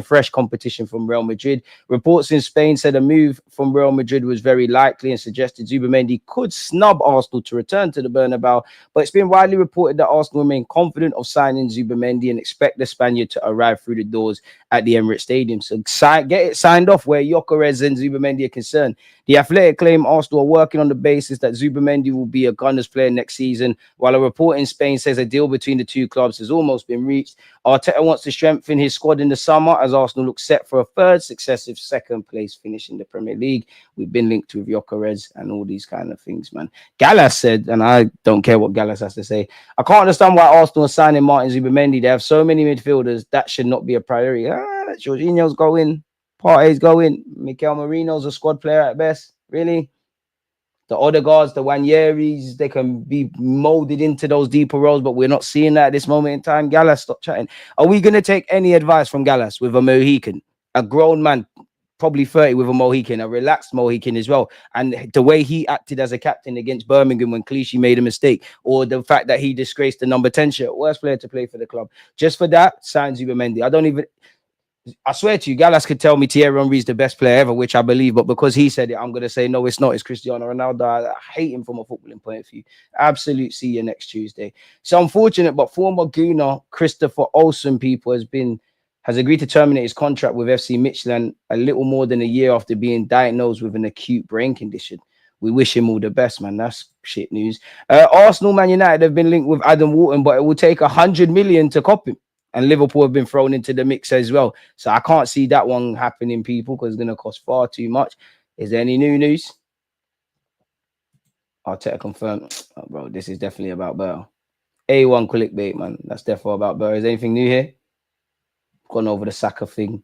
fresh competition from Real Madrid. Reports in Spain said a move from Real Madrid was very likely and suggested Zubimendi could snub Arsenal to return to the Bernabeu. But it's been widely reported that Arsenal remain confident of signing Zubimendi and expect the Spaniard to arrive through the doors at the Emirates Stadium. So get it signed off where Gyökeres and Zubimendi are concerned. The Athletic claim Arsenal are working on the basis that Zubimendi will be a Gunners player next season, while a report in Spain says a deal between the two clubs has almost been reached. Arteta wants to strengthen his squad in the summer as Arsenal looks set for a third successive second place finish in the Premier League. We've been linked with Gyökeres and all these kind of things, man. Gallas said, and I don't care what Gallas has to say, I can't understand why Arsenal are signing Martin Zubimendi. They have so many midfielders. That should not be a priority. Jorginho's going. Partey's going. Mikel Merino's a squad player at best. Really? The Odegaards, the Wanyeris, they can be molded into those deeper roles, but we're not seeing that at this moment in time. Gallas, stop chatting. Are we going to take any advice from Gallas with a Mohican? A grown man, probably 30 with a Mohican, a relaxed Mohican as well. And the way he acted as a captain against Birmingham when Clichy made a mistake, or the fact that he disgraced the number 10 shirt, worst player to play for the club. Just for that, sign Zubimendi. I swear to you, Gallas could tell me Thierry Henry is the best player ever, which I believe, but because he said it, I'm going to say, no, it's not. It's Cristiano Ronaldo. I hate him from a footballing point of view. Absolute see you next Tuesday. So unfortunate, but former Gooner Christopher Olsen has agreed to terminate his contract with FC Midtjylland a little more than a year after being diagnosed with an acute brain condition. We wish him all the best, man. That's shit news. Arsenal, Man United have been linked with Adam Wharton, but it will take 100 million to cop him. And Liverpool have been thrown into the mix as well. So I can't see that one happening, people, because it's going to cost far too much. Is there any new news? Arteta confirmed. Oh, bro, this is definitely about Burrow. A1 clickbait, man. That's definitely about Burrow. Is there anything new here? Gone over the Saka thing.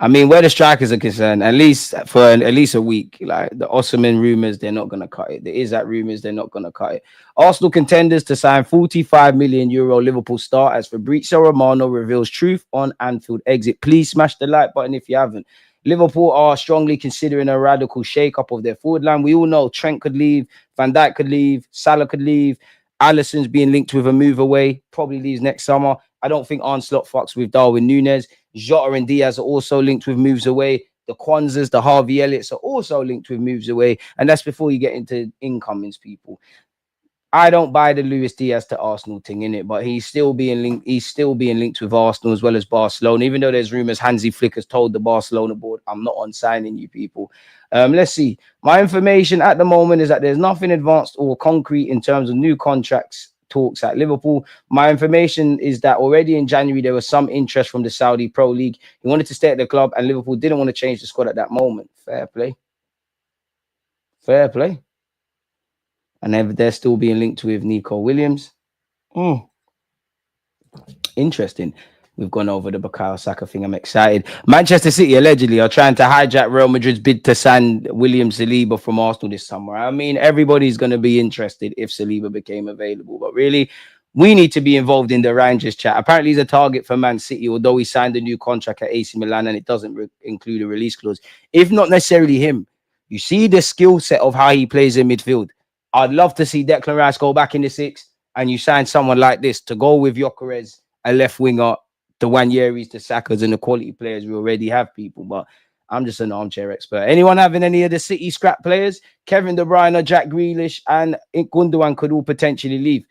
I mean, where the strikers are concerned, at least for at least a week, like the Osman rumors, they're not going to cut it. The Isak rumors, they're not going to cut it. Arsenal contenders to sign 45 million euro Liverpool star as Fabrizio Romano reveals truth on Anfield exit. Please smash the like button if you haven't. Liverpool are strongly considering a radical shake-up of their forward line. We all know Trent could leave, Van Dijk could leave, Salah could leave. Alisson's being linked with a move away, probably leaves next summer. I don't think Arnslot fucks with Darwin Núñez. Jota and Diaz are also linked with moves away. The Kwanzas, the Harvey Elliots are also linked with moves away. And that's before you get into incomings, people. I don't buy the Luis Diaz to Arsenal thing in it, but he's still being linked. He's still being linked with Arsenal as well as Barcelona. Even though there's rumors Hansi Flick has told the Barcelona board, I'm not on signing you people. Let's see. My information at the moment is that there's nothing advanced or concrete in terms of new contracts talks at Liverpool. My information is that already in January there was some interest from the Saudi Pro League. He wanted to stay at the club, and Liverpool didn't want to change the squad at that moment. Fair play. Fair play. And they're still being linked with Nico Williams. Interesting. We've gone over the Bukayo Saka thing. I'm excited. Manchester City allegedly are trying to hijack Real Madrid's bid to sign William Saliba from Arsenal this summer. I mean, everybody's going to be interested if Saliba became available. But really, we need to be involved in the Rangers chat. Apparently, he's a target for Man City, although he signed a new contract at AC Milan and it doesn't include a release clause. If not necessarily him, you see the skill set of how he plays in midfield. I'd love to see Declan Rice go back in the six and you sign someone like this to go with Gyökeres, a left winger, the Wanyeris, the Sakas, and the quality players we already have, people. But I'm just an armchair expert. Anyone having any of the City scrap players? Kevin De Bruyne, Jack Grealish, and Gundogan could all potentially leave.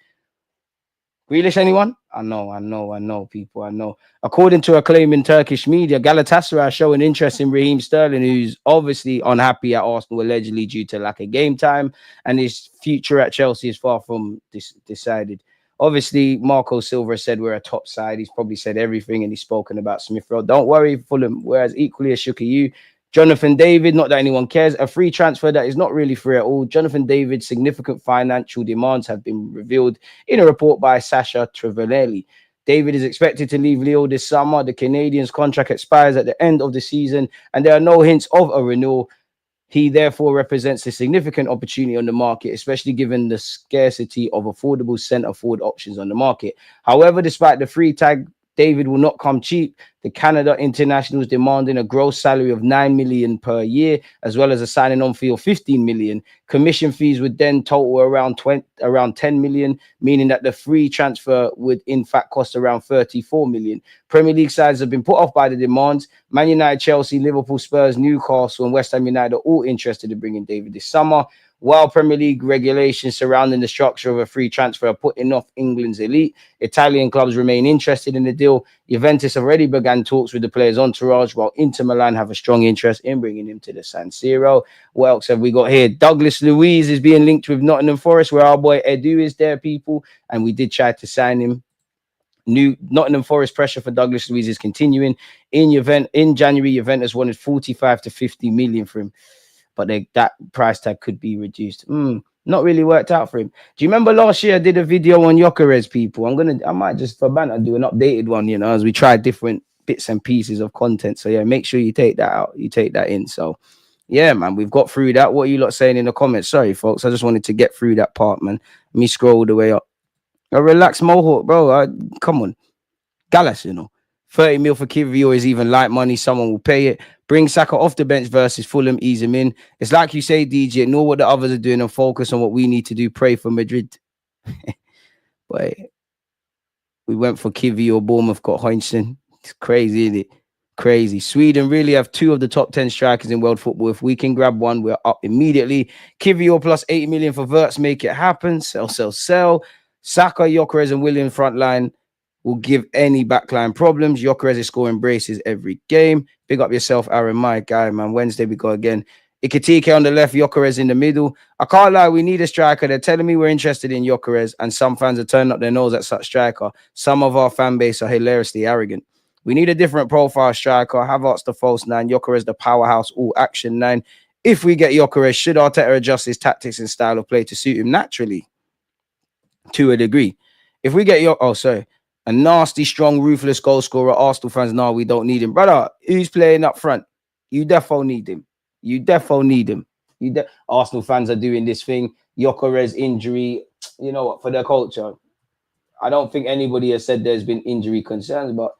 Grealish, anyone? I know, people, I know. According to a claim in Turkish media, Galatasaray are showing interest in Raheem Sterling, who's obviously unhappy at Arsenal, allegedly due to lack of game time, and his future at Chelsea is far from decided. Obviously, Marco Silva said we're a top side. He's probably said everything, and he's spoken about Smith Rowe. Don't worry, Fulham, whereas equally as shook at you. Jonathan David, not that anyone cares, a free transfer that is not really free at all. Jonathan David's significant financial demands have been revealed in a report by Sasha Trevelelli. David is expected to leave Lille this summer. The Canadian's contract expires at the end of the season, and there are no hints of a renewal. He therefore represents a significant opportunity on the market, especially given the scarcity of affordable centre-forward options on the market. However, despite the free tag David will not come cheap. The Canada internationals demanding a gross salary of 9 million per year, as well as a signing on fee of 15 million. Commission fees would then total around 10 million, meaning that the free transfer would in fact cost around 34 million. Premier League sides have been put off by the demands. Man United, Chelsea, Liverpool, Spurs, Newcastle, and West Ham United are all interested in bringing David this summer. While Premier League regulations surrounding the structure of a free transfer are putting off England's elite, Italian clubs remain interested in the deal. Juventus have already began talks with the player's entourage, while Inter Milan have a strong interest in bringing him to the San Siro. What else have we got here? Douglas Luiz is being linked with Nottingham Forest, where our boy Edu is there, people, and we did try to sign him. New Nottingham Forest pressure for Douglas Luiz is continuing. In January, Juventus wanted 45 to 50 million for him, but that price tag could be reduced. Not really worked out for him. Do you remember last year I did a video on Gyökeres, people? I might just for banter do an updated one, as we try different bits and pieces of content. So yeah, make sure you take that out. You take that in. So yeah, man, we've got through that. What are you lot saying in the comments? Sorry, folks. I just wanted to get through that part, man. Let me scroll the way up. A relaxed mohawk, bro. Come on. Gallas, 30 mil for Kivio is even light money. Someone will pay it. Bring Saka off the bench versus Fulham, ease him in. It's like you say, DJ, know what the others are doing and focus on what we need to do. Pray for Madrid. But we went for Kivio. Bournemouth got Hoinson. It's crazy, isn't it? Crazy. Sweden really have 2 of the top 10 strikers in world football. If we can grab one, we're up immediately. Kivio plus 80 million for Verts. Make it happen. Sell, sell, sell. Saka, Gyökeres, and William front line will give any backline problems. Gyokeres is scoring braces every game. Big up yourself, Aaron, my guy, man. Wednesday we go again. Ikitike on the left, Gyokeres in the middle. I can't lie, we need a striker. They're telling me we're interested in Gyokeres, and some fans are turning up their nose at such striker. Some of our fan base are hilariously arrogant. We need a different profile striker. Havertz the false 9, Gyokeres the powerhouse, all action 9. If we get Gyokeres, should Arteta adjust his tactics and style of play to suit him? Naturally, to a degree. If we get a nasty, strong, ruthless goal scorer, Arsenal fans, no, we don't need him. Brother, who's playing up front? You defo need him. You defo need him. Arsenal fans are doing this thing. Gyokeres injury, you know what, for their culture. I don't think anybody has said there's been injury concerns, but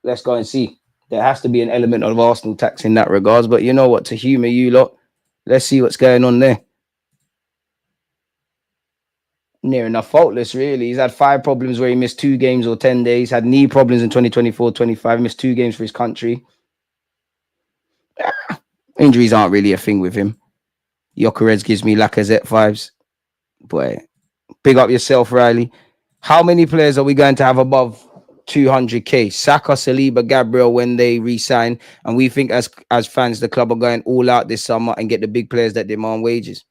let's go and see. There has to be an element of Arsenal tax in that regards. But you know what, to humour you lot, let's see what's going on there. Near enough faultless, really. He's had 5 problems where he missed 2 games or 10 days. Had knee problems in 2024-25. Missed 2 games for his country. Injuries aren't really a thing with him. Gyokeres gives me Lacazette vibes. Boy, big up yourself, Riley. How many players are we going to have above 200k? Saka, Saliba, Gabriel when they re-sign. And we think as fans, the club are going all out this summer and get the big players that demand wages.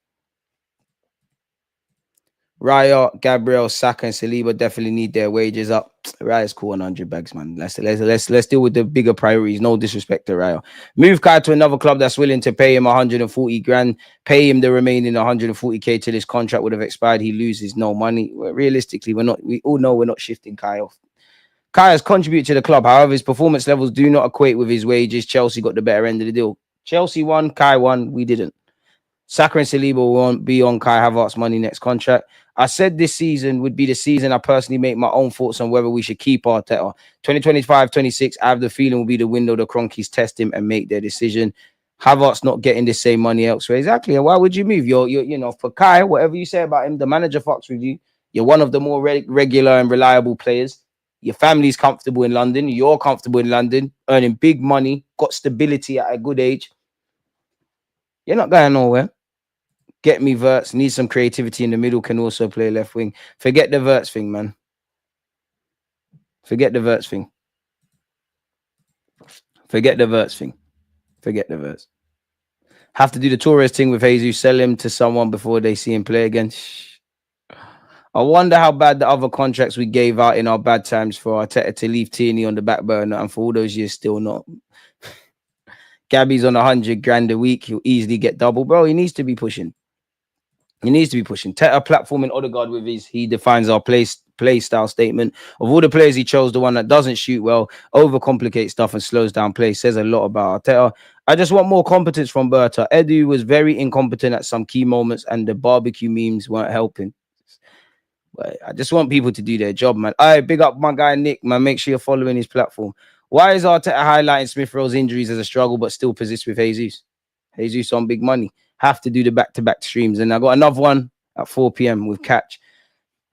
Raya, Gabriel, Saka, and Saliba definitely need their wages up. Raya's cool on 100 bags, man. Let's deal with the bigger priorities. No disrespect to Raya. Move Kai to another club that's willing to pay him 140 grand. Pay him the remaining 140k till his contract would have expired. He loses no money. Realistically, we all know we're not shifting Kai off. Kai has contributed to the club. However, his performance levels do not equate with his wages. Chelsea got the better end of the deal. Chelsea won, Kai won. We didn't. Saka and Saliba won't be on Kai Havertz's money next contract. I said this season would be the season I personally make my own thoughts on whether we should keep Arteta. 2025-26, I have the feeling will be the window the Cronkies test him and make their decision. Havertz not getting the same money elsewhere. Exactly. Why would you move? You're for Kai, whatever you say about him, the manager fucks with you. You're one of the more regular and reliable players. Your family's comfortable in London. You're comfortable in London, earning big money, got stability at a good age. You're not going nowhere. Get me Verts. Need some creativity in the middle. Can also play left wing. Forget the Verts thing, man. Forget the Verts thing. Forget the Verts thing. Forget the Verts. Have to do the Torres thing with Jesus. Sell him to someone before they see him play again. I wonder how bad the other contracts we gave out in our bad times for Arteta to leave Tierney on the back burner and for all those years still not. Gabby's on 100 grand a week. He'll easily get double. Bro, he needs to be pushing. He needs to be pushing. Teta platform in Odegaard with he defines our play style statement. Of all the players he chose, the one that doesn't shoot well, overcomplicates stuff and slows down play. Says a lot about Arteta. I just want more competence from Berta. Edu was very incompetent at some key moments and the barbecue memes weren't helping. But I just want people to do their job, man. All right, big up my guy Nick, man. Make sure you're following his platform. Why is Arteta highlighting Smith Rowe's injuries as a struggle, but still persists with Jesus? Jesus on big money. Have to do the back-to-back streams. And I got another one at 4 p.m. with Catch.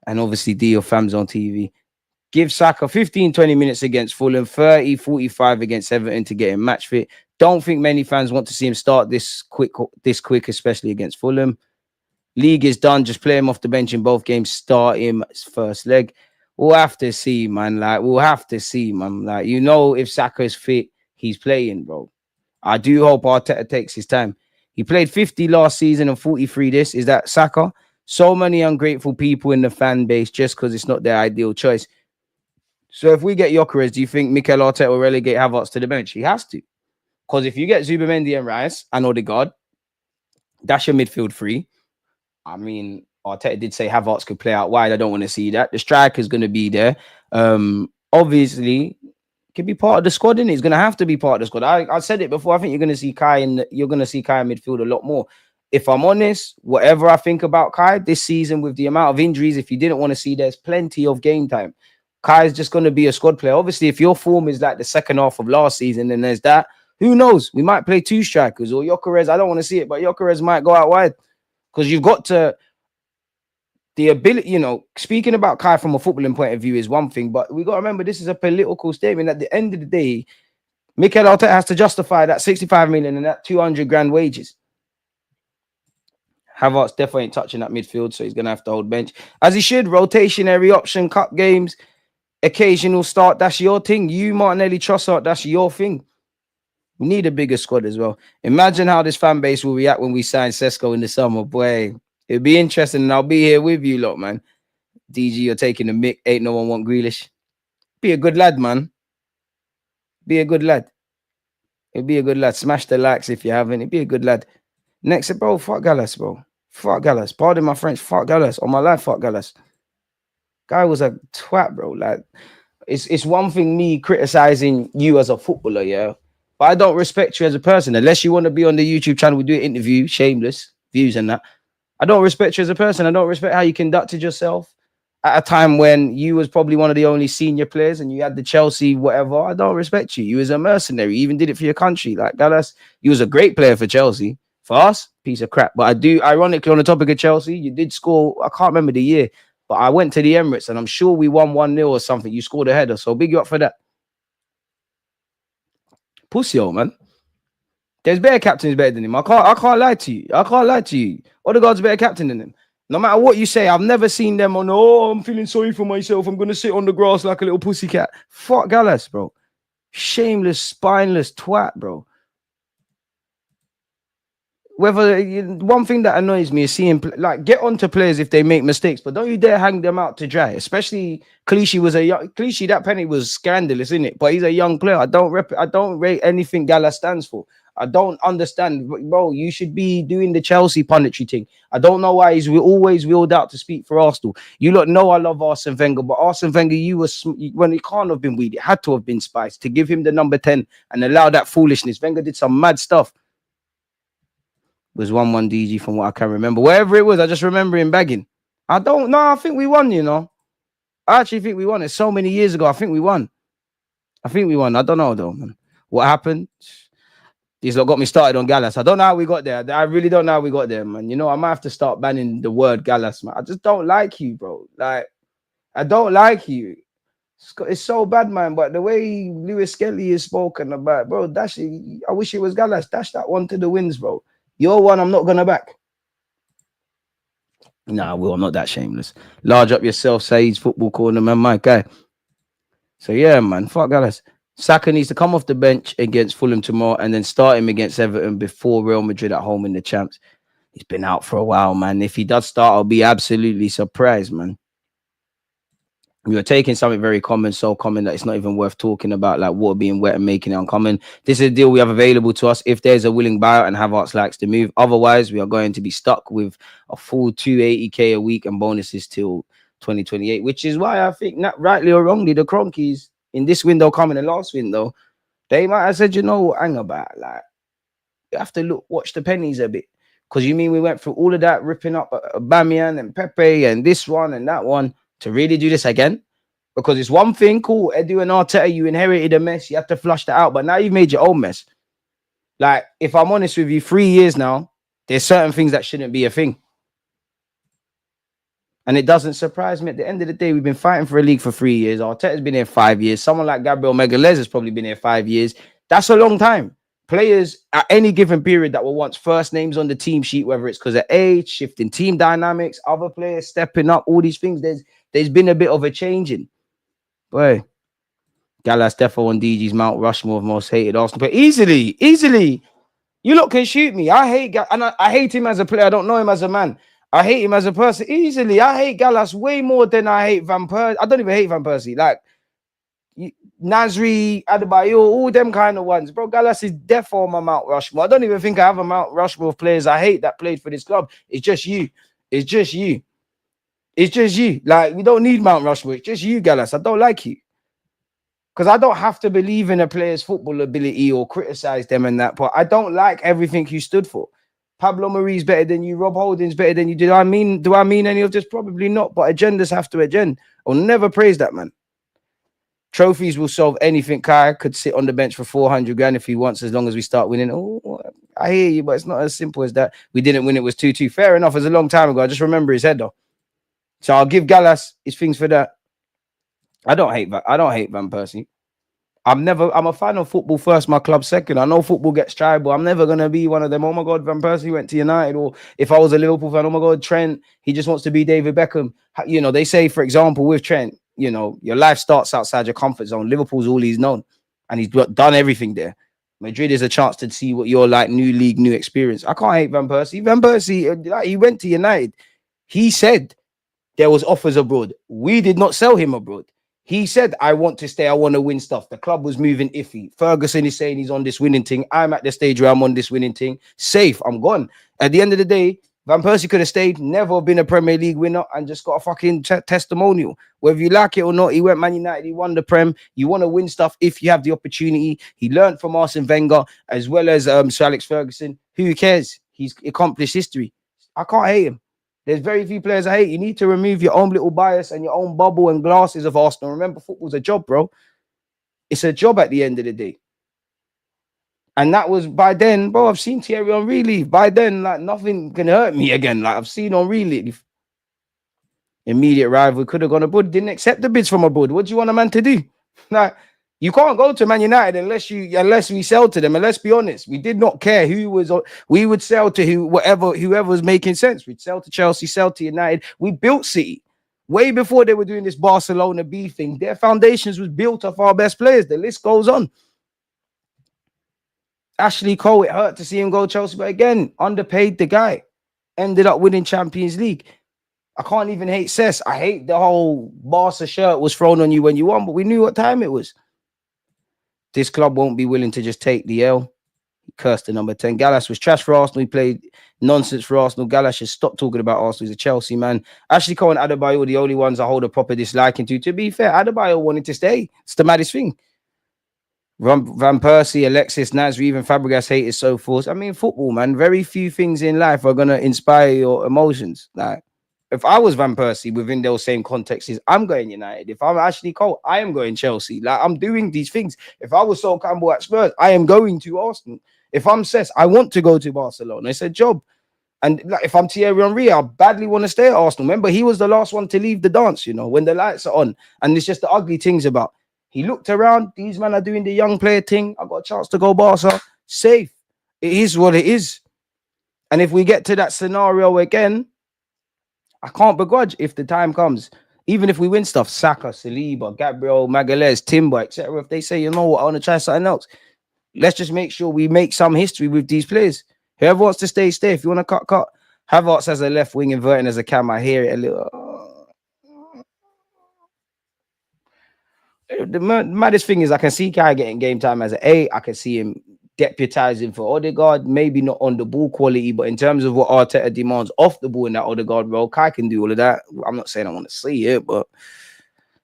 And obviously D of Fams on TV. Give Saka 15, 20 minutes against Fulham, 30, 45 against Everton to get him match fit. Don't think many fans want to see him start this quick, especially against Fulham. League is done. Just play him off the bench in both games. Start him first leg. We'll have to see, man. Like, we'll have to see, man. Like, you know, if Saka is fit, he's playing, bro. I do hope Arteta takes his time. He played 50 last season and 43 this. Is that Saka? So many ungrateful people in the fan base just because it's not their ideal choice. So if we get Gyokeres, do you think Mikel Arteta will relegate Havertz to the bench? He has to. Because if you get Zubimendi and Rice and Odegaard, that's your midfield three. I mean, Arteta did say Havertz could play out wide. I don't want to see that. The striker's going to be there. Obviously, can be part of the squad, and he's going to have to be part of the squad. I said it before. I think you're going to see Kai in midfield a lot more. If I'm honest, whatever I think about Kai this season with the amount of injuries, if you didn't want to see, there's plenty of game time. Kai is just going to be a squad player. Obviously, if your form is like the second half of last season, then there's that. Who knows? We might play two strikers or Gyokeres. I don't want to see it, but Gyokeres might go out wide because you've got to the ability. You know, speaking about Kai from a footballing point of view is one thing, but we got to remember this is a political statement. At the end of the day, Mikel Arteta has to justify that 65 million and that 200 grand wages. Havertz definitely ain't touching that midfield, so he's going to have to hold bench. As he should, rotationary option, cup games, occasional start, that's your thing. You, Martinelli, Trossard, that's your thing. We need a bigger squad as well. Imagine how this fan base will react when we sign Sesko in the summer. Boy, it'll be interesting, and I'll be here with you lot, man. DG, you're taking the mick. Ain't no one want Grealish. Be a good lad, man. Be a good lad. It'll be a good lad. Smash the likes if you haven't. It'll be a good lad. Next, bro, fuck Gallas, bro. Fuck Gallas. Pardon my French. Fuck Gallas. On my life, fuck Gallas. Guy was a twat, bro. Like, it's one thing me criticizing you as a footballer, yeah. But I don't respect you as a person. Unless you want to be on the YouTube channel, we do an interview, shameless views and that. I don't respect you as a person. I don't respect how you conducted yourself at a time when you was probably one of the only senior players and you had the Chelsea, whatever. I don't respect you. You was a mercenary. You even did it for your country. Like, Gallas, you was a great player for Chelsea. For us, piece of crap. But I do, ironically, on the topic of Chelsea, you did score, I can't remember the year, but I went to the Emirates and I'm sure we won 1-0 or something. You scored a header. So big you up for that. Pussy, old man. There's better captains better than him. I can't lie to you. I can't lie to you. Odegaard's a better captain than him. No matter what you say, I've never seen them on, oh, I'm feeling sorry for myself. I'm going to sit on the grass like a little pussycat. Fuck Gallas, bro. Shameless, spineless twat, bro. Whether one thing that annoys me is seeing like get onto players if they make mistakes, but don't you dare hang them out to dry. Especially Clichy was a young Clichy. That penalty was scandalous, isn't it? But he's a young player. I don't rate anything Gallas stands for. I don't understand, bro. You should be doing the Chelsea punditry thing. I don't know why he's always wheeled out to speak for Arsenal. You lot know I love Arsene Wenger, but Arsene Wenger, when it can't have been weed, it had to have been Spice to give him the number 10 and allow that foolishness. Wenger did some mad stuff. Was 1-1 DG from what I can remember. Wherever it was, I just remember him bagging. I don't know. I think we won, you know. I actually think we won. It's so many years ago. I think we won. I don't know, though, man. What happened? These lot got me started on Gallas. I don't know how we got there. I really don't know how we got there, man. You know, I might have to start banning the word Gallas, man. I just don't like you, bro. Like, I don't like you. It's so bad, man. But the way Lewis Skelly is spoken about, bro, dash it. I wish it was Gallas. Dash that one to the wins, bro. Your one, I'm not going to back. Nah, Will, I'm not that shameless. Large up yourself, Said's football corner, man, my guy. So, yeah, man, fuck Gallas. Saka needs to come off the bench against Fulham tomorrow and then start him against Everton before Real Madrid at home in the champs. He's been out for a while, man. If he does start, I'll be absolutely surprised, man. You're taking something very common, so common that it's not even worth talking about, like water being wet and making it uncommon. This is a deal we have available to us if there's a willing buyer and Havertz likes to move. Otherwise, we are going to be stuck with a full 280k a week and bonuses till 2028, which is why I think, not rightly or wrongly, the Cronkies in this window coming the last window, they might have said, you know what, hang about, like, you have to watch the pennies a bit. Because you mean we went through all of that, ripping up Aubameyang and Pepe and this one and that one to really do this again? Because it's one thing, cool, Edu and Arteta, you inherited a mess, you had to flush that out, but now you've made your own mess. Like, if I'm honest with you, 3 years now, there's certain things that shouldn't be a thing. And it doesn't surprise me. At the end of the day, we've been fighting for a league for 3 years. Arteta's been here 5 years. Someone like Gabriel Magalhaes has probably been here 5 years. That's a long time. Players at any given period that were once first names on the team sheet, whether it's because of age, shifting team dynamics, other players stepping up, all these things, there's been a bit of a changing. Boy, Gallas defo on DG's Mount Rushmore of most hated Arsenal. But easily. You lot can shoot me. I hate and I hate him as a player. I don't know him as a man. I hate him as a person. Easily. I hate Gallas way more than I hate Van Persie. I don't even hate Van Persie. Like, Nasri, Adebayo, all them kind of ones. Bro, Gallas is deaf on my Mount Rushmore. I don't even think I have a Mount Rushmore of players I hate that played for this club. It's just you. It's just you. It's just you. Like, we don't need Mount Rushmore. It's just you, Gallas. I don't like you. Because I don't have to believe in a player's football ability or criticize them and that, but I don't like everything you stood for. Pablo Marie's better than you. Rob Holding's better than you. Do I mean any of this? Probably not, but agendas have to agenda. I'll never praise that, man. Trophies will solve anything. Kai could sit on the bench for 400 grand if he wants, as long as we start winning. Oh, I hear you, but it's not as simple as that. We didn't win. It was 2-2. Fair enough. It was a long time ago. I just remember his head, though. So I'll give Gallas his things for that. I don't hate Van Persie. I'm a fan of football first, my club second. I know football gets tribal. I'm never going to be one of them. Oh my God, Van Persie went to United. Or if I was a Liverpool fan, oh my God, Trent, he just wants to be David Beckham. You know, they say, for example, with Trent, you know, your life starts outside your comfort zone. Liverpool's all he's known. And he's done everything there. Madrid is a chance to see what you're like, new league, new experience. I can't hate Van Persie. Van Persie, he went to United. He said there was offers abroad. We did not sell him abroad. He said, I want to stay. I want to win stuff. The club was moving iffy. Ferguson is saying he's on this winning thing. I'm at the stage where I'm on this winning thing. Safe. I'm gone. At the end of the day, Van Persie could have stayed, never been a Premier League winner, and just got a fucking testimonial. Whether you like it or not, he went Man United. He won the Prem. You want to win stuff if you have the opportunity. He learned from Arsene Wenger as well as Sir Alex Ferguson. Who cares? He's accomplished history. I can't hate him. There's very few players I hate. You need to remove your own little bias and your own bubble and glasses of Arsenal. Remember, football's a job, bro. It's a job at the end of the day. And that was by then, bro. I've seen Thierry Henry leave. By then, like, nothing can hurt me again. Like, I've seen Henry leave. Immediate rival could have gone abroad. Didn't accept the bids from abroad. What do you want a man to do? Like, you can't go to Man United unless we sell to them. And let's be honest, we did not care who was. We would sell to whoever was making sense. We'd sell to Chelsea, sell to United. We built City way before they were doing this Barcelona B thing. Their foundations was built off our best players. The list goes on. Ashley Cole, it hurt to see him go Chelsea, but again, underpaid the guy. Ended up winning Champions League. I can't even hate Cesc. I hate the whole Barca shirt was thrown on you when you won, but we knew what time it was. This club won't be willing to just take the L. He cursed the number 10. Gallas was trash for Arsenal. He played nonsense for Arsenal. Gallas should stop talking about Arsenal. He's a Chelsea man. Ashley Cole and Adebayo are the only ones I hold a proper disliking to. To be fair, Adebayo wanted to stay. It's the maddest thing. Van Persie, Alexis, Nasri, even Fabregas hated so forth. I mean, football, man. Very few things in life are going to inspire your emotions. Like, if I was Van Persie within those same contexts, I'm going United. If I'm Ashley Cole, I am going Chelsea. Like, I'm doing these things. If I was Sol Campbell at Spurs, I am going to Arsenal. If I'm Cesc, I want to go to Barcelona. It's a job. And like, if I'm Thierry Henry, I badly want to stay at Arsenal. Remember, he was the last one to leave the dance, you know, when the lights are on. And it's just the ugly things about. He looked around. These men are doing the young player thing. I got a chance to go Barca. Safe. It is what it is. And if we get to that scenario again, I can't begrudge if the time comes. Even if we win stuff, Saka, Saliba, Gabriel, Magalhaes, Timber, etc. If they say, you know what, I want to try something else, let's just make sure we make some history with these players. Whoever wants to stay, stay. If you want to cut. Havertz as a left wing, inverting as a cam. I hear it a little. The maddest thing is I can see Kai getting game time as an 8. I can see him deputizing for Odegaard, maybe not on the ball quality, but in terms of what Arteta demands off the ball in that Odegaard role, Kai can do all of that. I'm not saying I want to see it, but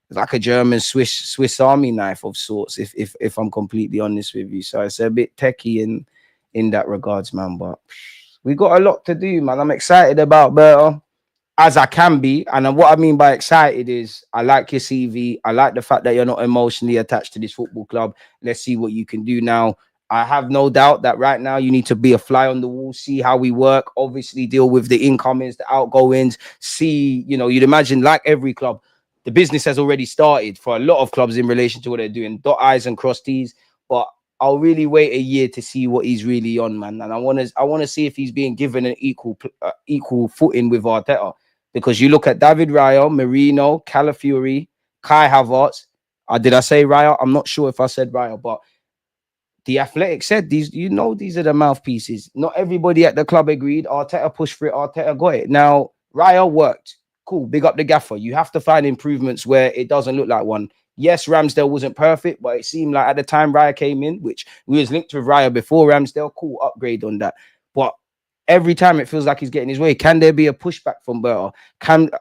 it's like a German Swiss Army knife of sorts, if I'm completely honest with you. So it's a bit techie in that regards, man. But We got a lot to do, man. I'm excited about Berta as I can be. And what I mean by excited is I like your CV. I like the fact that you're not emotionally attached to this football club. Let's see what you can do now. I have no doubt that right now you need to be a fly on the wall, see how we work, obviously deal with the incomings, the outgoings, see, you'd imagine like every club, the business has already started for a lot of clubs in relation to what they're doing, dot I's and cross T's. But I'll really wait a year to see what he's really on, man. And I want to see if he's being given an equal footing with Arteta. Because you look at David Raya, Merino, Calafiori, Kai Havertz. Did I say Raya? I'm not sure if I said Raya, but the Athletic said these are the mouthpieces. Not everybody at the club agreed. Arteta pushed for it. Arteta got it. Now, Raya worked. Cool. Big up the gaffer. You have to find improvements where it doesn't look like one. Yes, Ramsdale wasn't perfect, but it seemed like at the time Raya came in, which we was linked with Raya before Ramsdale. Cool, upgrade on that. But every time it feels like he's getting his way. Can there be a pushback from Berta?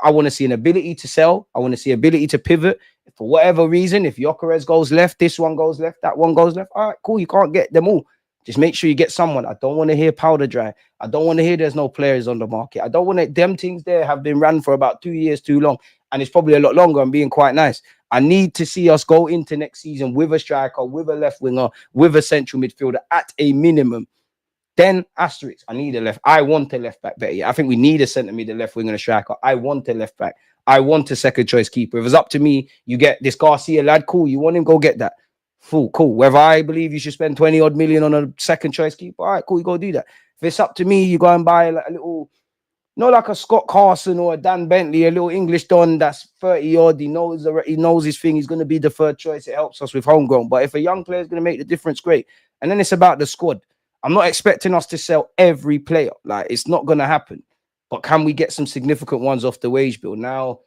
I want to see an ability to sell. I want to see ability to pivot. For whatever reason, if Gyökeres goes left, this one goes left, that one goes left. All right, cool. You can't get them all. Just make sure you get someone. I don't want to hear powder dry. I don't want to hear there's no players on the market. I don't want to. Them things there have been run for about 2 years too long. And it's probably a lot longer. I'm being quite nice. I need to see us go into next season with a striker, with a left winger, with a central midfielder at a minimum. Then asterisk, I need a left. I want a left back better. Yeah, I think we need a centre mid, a left wing, and a striker. I want a left back. I want a second choice keeper. If it's up to me, you get this Garcia lad. Cool. You want him? Go get that. Full cool. Whether I believe you should spend 20 odd million on a second choice keeper, all right, cool. You go do that. If it's up to me, you go and buy like a little, not like a Scott Carson or a Dan Bentley, a little English Don that's 30 odd. He knows his thing. He's going to be the third choice. It helps us with homegrown. But if a young player is going to make the difference, great. And then it's about the squad. I'm not expecting us to sell every player. Like, it's not going to happen. But can we get some significant ones off the wage bill? Now,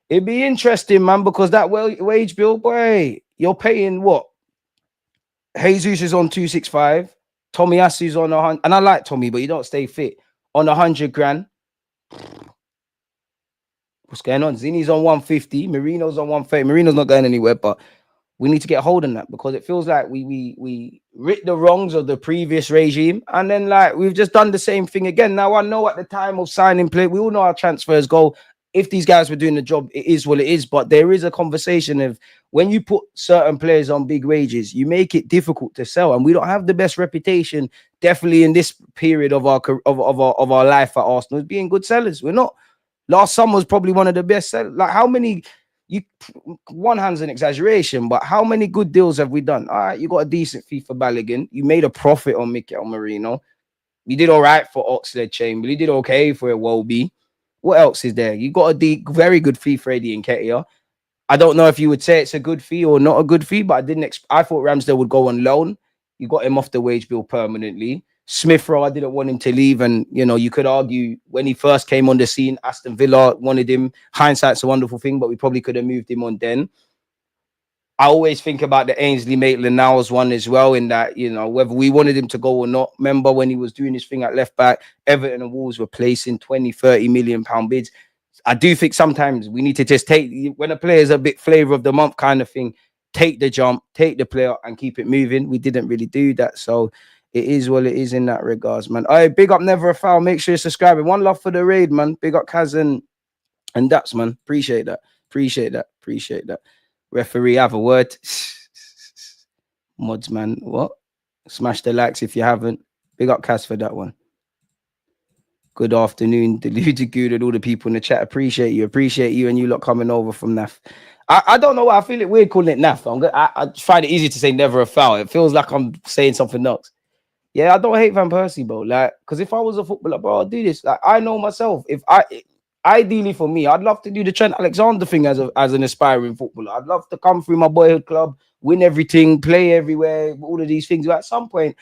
it'd be interesting, man, because that wage bill, boy, you're paying what? Jesus is on 265. Tommy Asu's on 100. And I like Tommy, but you don't stay fit. On 100 grand. What's going on? Zini's on 150. Marino's on 130. Marino's not going anywhere, but we need to get a hold on that because it feels like we ripped the wrongs of the previous regime and then like we've just done the same thing again. Now I know at the time of signing play, we all know how transfers go. If these guys were doing the job, it is what it is. But there is a conversation of when you put certain players on big wages, you make it difficult to sell. And we don't have the best reputation, definitely in this period of our life at Arsenal, as being good sellers. We're not. Last summer was probably one of the best sellers. Like how many? One hand's an exaggeration, but how many good deals have we done? All right, you got a decent fee for Balogun. You made a profit on Mikel Merino. You did all right for Oxlade-Chamberlain. You did okay for Iwobi. What else is there? You got a very good fee for Eddie Nketiah. I don't know if you would say it's a good fee or not a good fee, but I thought Ramsdale would go on loan. You got him off the wage bill permanently. Smith Rowe, I didn't want him to leave. And, you could argue when he first came on the scene, Aston Villa wanted him. Hindsight's a wonderful thing, but we probably could have moved him on then. I always think about the Ainsley Maitland-Niles one as well, in that, whether we wanted him to go or not. Remember when he was doing his thing at left back, Everton and Wolves were placing 20, 30 million pound bids. I do think sometimes we need to just take, when a player is a bit flavor of the month kind of thing, take the jump, take the player and keep it moving. We didn't really do that. So it is what it is in that regards, man. All right, big up Never a Foul. Make sure you're subscribing. One love for the raid, man. Big up Kaz and Daps, man. Appreciate that. Appreciate that. Referee, have a word. Mods, man. What? Smash the likes if you haven't. Big up Kaz for that one. Good afternoon, Deluded, Gooner, all the people in the chat. Appreciate you and you lot coming over from NAF. I don't know why I feel it weird calling it NAF. I find it easy to say Never a Foul. It feels like I'm saying something else. Yeah, I don't hate Van Persie, bro. Like, because if I was a footballer, bro, I'd do this. Like, I know myself. Ideally for me, I'd love to do the Trent Alexander thing as an aspiring footballer. I'd love to come through my boyhood club, win everything, play everywhere, all of these things. But at some point,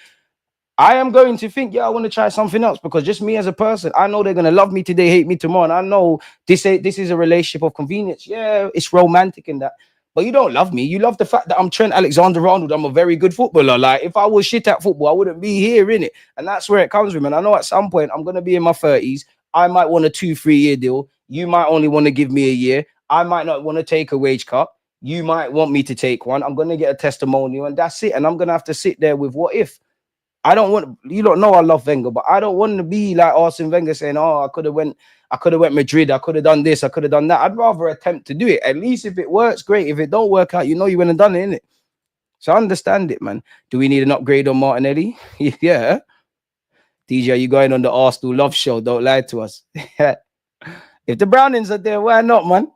I am going to think, I want to try something else because just me as a person, I know they're going to love me today, hate me tomorrow. And I know this is a relationship of convenience. Yeah, it's romantic in that. But you don't love me. You love the fact that I'm Trent Alexander-Arnold. I'm a very good footballer. Like, if I was shit at football, I wouldn't be here, innit? And that's where it comes from. And I know at some point, I'm going to be in my 30s. I might want a 2-3 year deal. You might only want to give me a year. I might not want to take a wage cut. You might want me to take one. I'm going to get a testimonial and that's it. And I'm going to have to sit there with what if. I don't want, you don't know I love Wenger, but I don't want to be like Arsene Wenger saying, oh, I could have went Madrid, I could have done this, I could have done that. I'd rather attempt to do it. At least if it works, great. If it don't work out, you know you went and done it, innit? So I understand it, man. Do we need an upgrade on Martinelli? Yeah. DJ, you going on the Arsenal love show? Don't lie to us. If the Brownings are there, why not, man?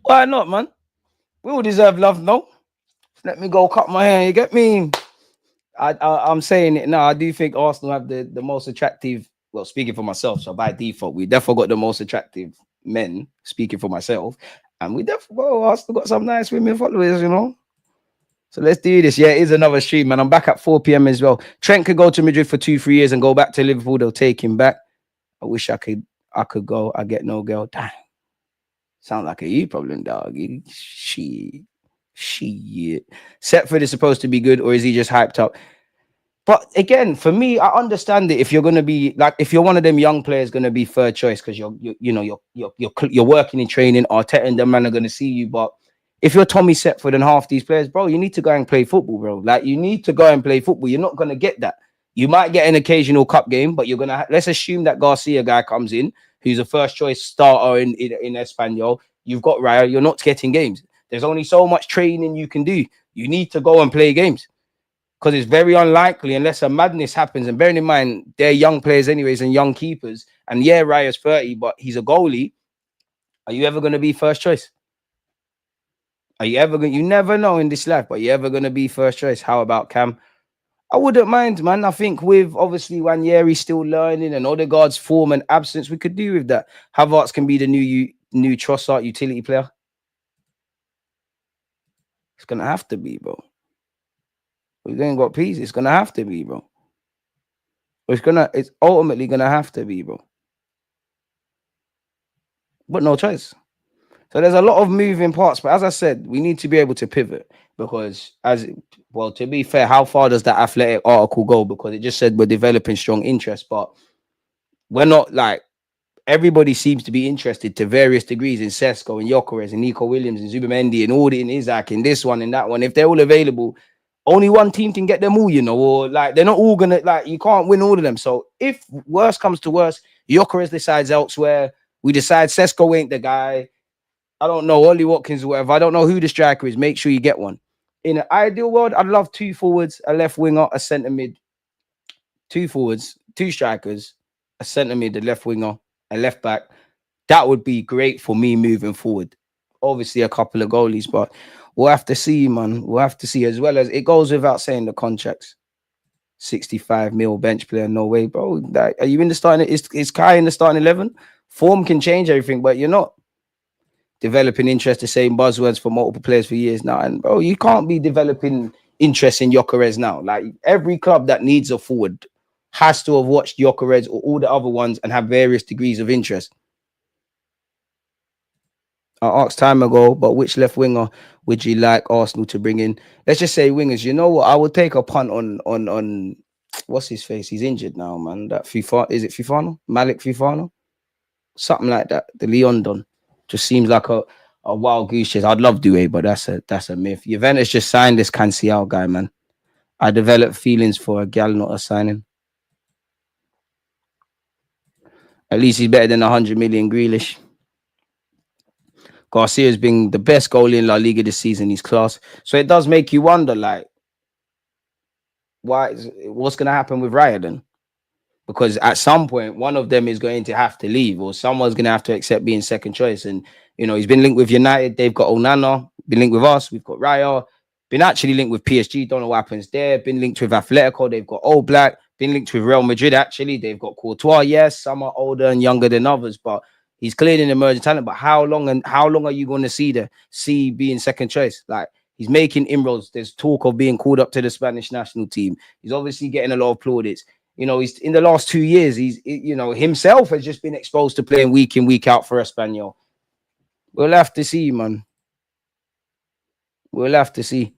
Why not, man? We all deserve love, no? Let me go cut my hair. You get me? I'm saying it now. I do think Arsenal have the most attractive. Well, speaking for myself, so by default, we definitely got the most attractive men. Speaking for myself, and we definitely Arsenal got some nice women followers, you know. So let's do this. Yeah, it is another stream, man. I'm back at 4 p.m. as well. Trent could go to Madrid for 2-3 years and go back to Liverpool. They'll take him back. I wish I could go. I get no girl. Damn. Sound like a you problem, dog. Shit. Setford is supposed to be good, or is he just hyped up? But again, for me, I understand it. If you're gonna be like, if you're one of them young players, gonna be third choice because you're working in training. Arteta and them man are gonna see you. But if you're Tommy Setford and half these players, bro, you need to go and play football, bro. Like you need to go and play football. You're not gonna get that. You might get an occasional cup game, but you're gonna. Let's assume that Garcia guy comes in, who's a first choice starter in Espanyol. You've got Raya. You're not getting games. There's only so much training you can do. You need to go and play games. Because it's very unlikely unless a madness happens. And bearing in mind, they're young players anyways and young keepers. And yeah, Raya's 30, but he's a goalie. Are you ever going to be first choice? Are you ever going to... You never know in this life, but are you ever going to be first choice? How about Cam? I wouldn't mind, man. I think with, obviously, Ranieri still learning and Odegaard's form and absence, we could do with that. Havertz can be the new Trossard utility player. It's going to have to be, bro. We ain't got peace. It's gonna have to be, bro. It's ultimately gonna have to be, bro. But no choice. So there's a lot of moving parts. But as I said, we need to be able to pivot because, to be fair, how far does that Athletic article go? Because it just said we're developing strong interest, but we're not like everybody seems to be interested to various degrees in Sesko and Gyokeres and Nico Williams and Zubamendi and Audi and Isaac and this one and that one. If they're all available, only one team can get them all, you know, or like they're not all gonna you can't win all of them. So if worse comes to worse, Gyokeres decides elsewhere. We decide Sesko ain't the guy. I don't know, Ollie Watkins or whatever. I don't know who the striker is. Make sure you get one. In an ideal world, I'd love 2 forwards, a left winger, a centre mid, 2 forwards, 2 strikers, a centre mid, a left winger, a left back. That would be great for me moving forward. Obviously, a couple of goalies, but we'll have to see, man. We'll have to see, as well as it goes without saying the contracts. 65 mil bench player, no way, bro. Are you in the starting? Is Kai in the starting 11? Form can change everything, but you're not developing interest, the same buzzwords for multiple players for years now. And bro, you can't be developing interest in Gyokeres now. Like every club that needs a forward has to have watched Gyokeres or all the other ones and have various degrees of interest. I asked time ago, but which left winger would you like Arsenal to bring in? Let's just say wingers. You know what? I would take a punt on what's his face? He's injured now, man. That FIFA, is it Fifano? Malik Fifano? Something like that. The Leon Don. Just seems like a wild goose chase. I'd love Doué, but that's a myth. Juventus just signed this Cancel guy, man. I developed feelings for a gal, not a signing. At least he's better than 100 million Grealish. Garcia's been the best goalie in La Liga this season. He's class. So it does make you wonder, like, what's going to happen with Raya then? Because at some point, one of them is going to have to leave, or someone's going to have to accept being second choice. And, you know, he's been linked with United. They've got Onana. Been linked with us. We've got Raya. Been actually linked with PSG. Don't know what happens there. Been linked with Atletico. They've got All Black. Been linked with Real Madrid, actually. They've got Courtois. Yes, some are older and younger than others, but he's clearly an emerging talent. But how long are you going to see being second choice? Like, he's making inroads. There's talk of being called up to the Spanish national team. He's obviously getting a lot of plaudits. You know, he's in the last 2 years, himself has just been exposed to playing week in, week out for Espanyol. We'll have to see, man. We'll have to see.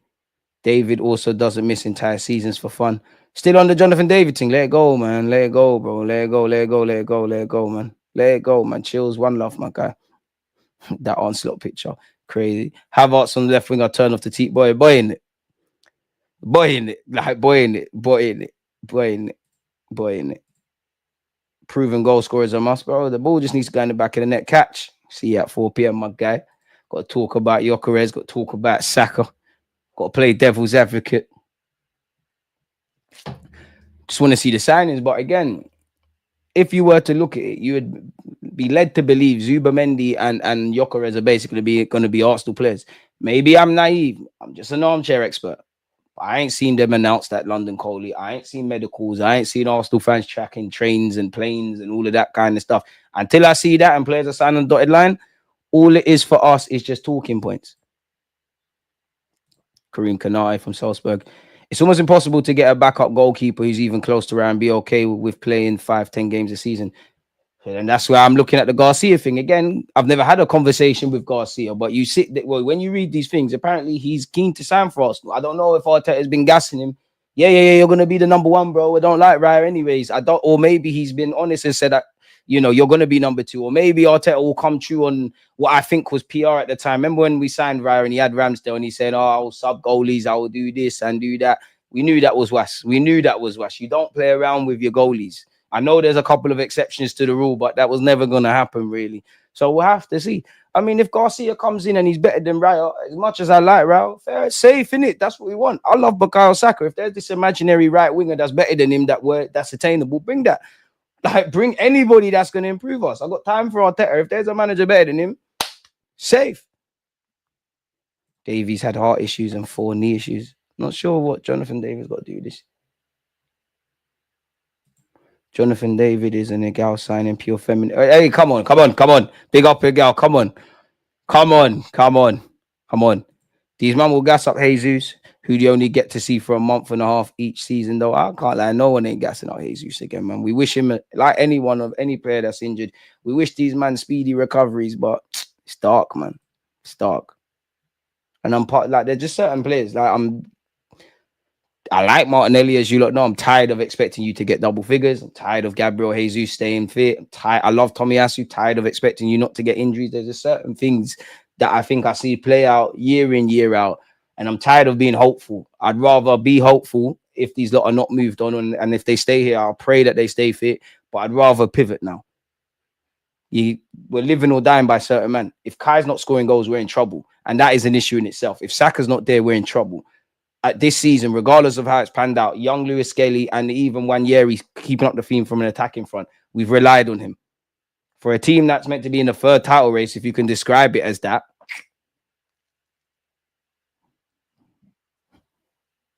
David also doesn't miss entire seasons for fun. Still on the Jonathan David thing. Let it go, man. Let it go, bro. Let it go, let it go, let it go, let it go, man. Let it go, man. Chills, one love, my guy. That onslaught picture. Crazy. Havertz on the left wing, I turn off the Boy, in it. Boy in it, like boy in it, boy in it, boy in it, boy in it. Proven goal scorers a must, bro. The ball just needs to go in the back of the net. Catch. See you at 4 p.m., my guy. Got to talk about Gyökeres. Got to talk about Saka. Got to play devil's advocate. Just want to see the signings, but again, if you were to look at it, you would be led to believe Zubamendi and Gyökeres are basically going to be Arsenal players. Maybe I'm naive. I'm just an armchair expert. I ain't seen them announce that London Goalie. I ain't seen medicals. I ain't seen Arsenal fans tracking trains and planes and all of that kind of stuff. Until I see that and players are signing on the dotted line, all it is for us is just talking points. Kareem Kanai from Salzburg. It's almost impossible to get a backup goalkeeper who's even close to around be okay with playing 5-10 games a season. And that's where I'm looking at the Garcia thing. Again, I've never had a conversation with Garcia, but you sit there, well, when you read these things, apparently he's keen to sign for Arsenal. I don't know if Arteta has been gassing him. Yeah, you're going to be the number one, bro. I don't like Raya anyways. Or maybe he's been honest and said that, you're going to be number two. Or maybe Arteta will come true on what I think was PR at the time. Remember when we signed Raya and he had Ramsdale and he said, oh, I'll sub goalies, I will do this and do that. We knew that was wash. You don't play around with your goalies. I know there's a couple of exceptions to the rule, but that was never going to happen, really. So we'll have to see. I mean, if Garcia comes in and he's better than Raya, as much as I like Raya, fair, safe, innit? That's what we want. I love Bukayo Saka. If there's this imaginary right winger that's better than him, that's attainable, bring that. Like, bring anybody that's going to improve us. I've got time for Arteta. If there's a manager better than him, safe. Davies had heart issues and 4 knee issues. Not sure what Jonathan Davies got to do with this. Jonathan David is an Egal signing, pure feminine. Hey, come on. Big up Egal. Come on. These man will gas up Jesus, who you only get to see for a month and a half each season, though. I can't lie. No one ain't gassing out Jesus again, man. We wish him, like any player that's injured, we wish these man speedy recoveries, but it's dark, man. It's dark. And there's just certain players. I like Martinelli, as you lot know. I'm tired of expecting you to get double figures. I'm tired of Gabriel Jesus staying fit. I love Tomiyasu. Tired of expecting you not to get injuries. There's just certain things that I think I see play out year in, year out. And I'm tired of being hopeful. I'd rather be hopeful if these lot are not moved on. And if they stay here, I'll pray that they stay fit. But I'd rather pivot now. We're living or dying by certain men. If Kai's not scoring goals, we're in trouble. And that is an issue in itself. If Saka's not there, we're in trouble. At this season, regardless of how it's panned out, young Lewis Scaly and even Wanyeri keeping up the theme from an attacking front, we've relied on him. For a team that's meant to be in the third title race, if you can describe it as that,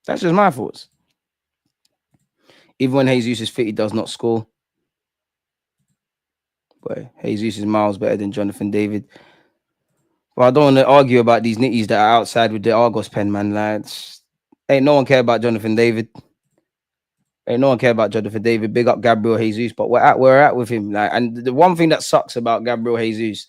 that's just my thoughts. Even when Jesus is fit, he does not score. But Jesus is miles better than Jonathan David. But I don't want to argue about these nitties that are outside with the Argos pen, man, lads. Ain't no one care about Jonathan David. Big up Gabriel Jesus, but we're at with him. And the one thing that sucks about Gabriel Jesus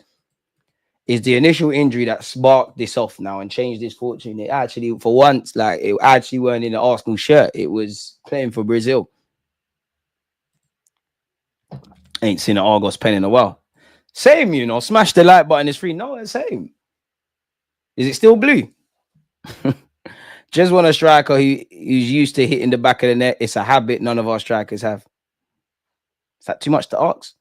is the initial injury that sparked this off now and changed his fortune. It actually, for once, it actually weren't in the Arsenal shirt. It was playing for Brazil. Ain't seen an Argos pen in a while. Same, smash the like button, it's free. No, it's same. Is it still blue? Just want a striker who's used to hitting the back of the net. It's a habit none of our strikers have. Is that too much to ask?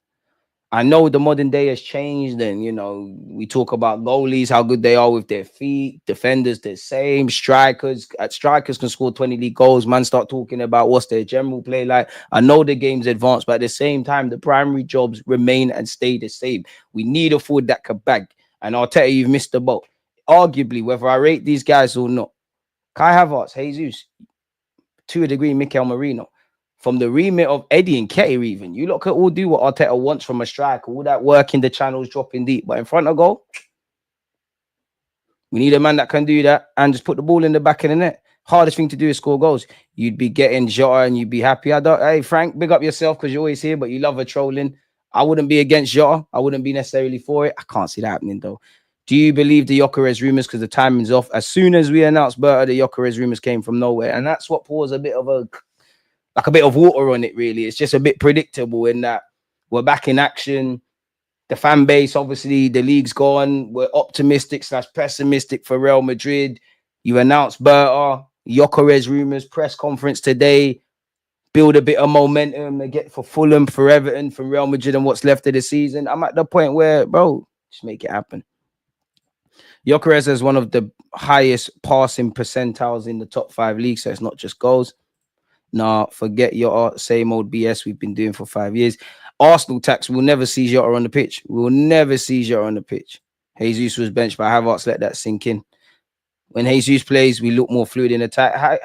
I know the modern day has changed, and we talk about goalies, how good they are with their feet, defenders the same, strikers can score 20 league goals. Man, start talking about what's their general play like. I know the game's advanced, but at the same time, the primary jobs remain and stay the same. We need a forward that can bag, and I'll tell you, you've missed the boat. Arguably, whether I rate these guys or not, Kai Havertz, Jesus, to a degree, Mikel Merino. From the remit of Eddie and Ketty, even. You lot can all do what Arteta wants from a striker. All that work in the channels, dropping deep. But in front of goal, we need a man that can do that and just put the ball in the back of the net. Hardest thing to do is score goals. You'd be getting Jota and you'd be happy. Hey, Frank, big up yourself because you're always here, but you love a trolling. I wouldn't be against Jota. I wouldn't be necessarily for it. I can't see that happening, though. Do you believe the Gyokeres rumors? Because the timing's off. As soon as we announced Berta, the Gyokeres rumors came from nowhere. And that's what pours a bit of water on it, really. It's just a bit predictable in that we're back in action. The fan base, obviously, the league's gone. We're optimistic / pessimistic for Real Madrid. You announced Berta. Gyökeres rumours, press conference today. Build a bit of momentum to get for Fulham, for Everton, for Real Madrid and what's left of the season. I'm at the point where, bro, just make it happen. Gyokeres has one of the highest passing percentiles in the top 5 leagues, so it's not just goals. Nah, forget your same old BS we've been doing for 5 years. Arsenal tax will never see Jota on the pitch. We will never see Jota on the pitch. Jesus was benched by Havertz. Let that sink in. When Jesus plays, we look more fluid in attack.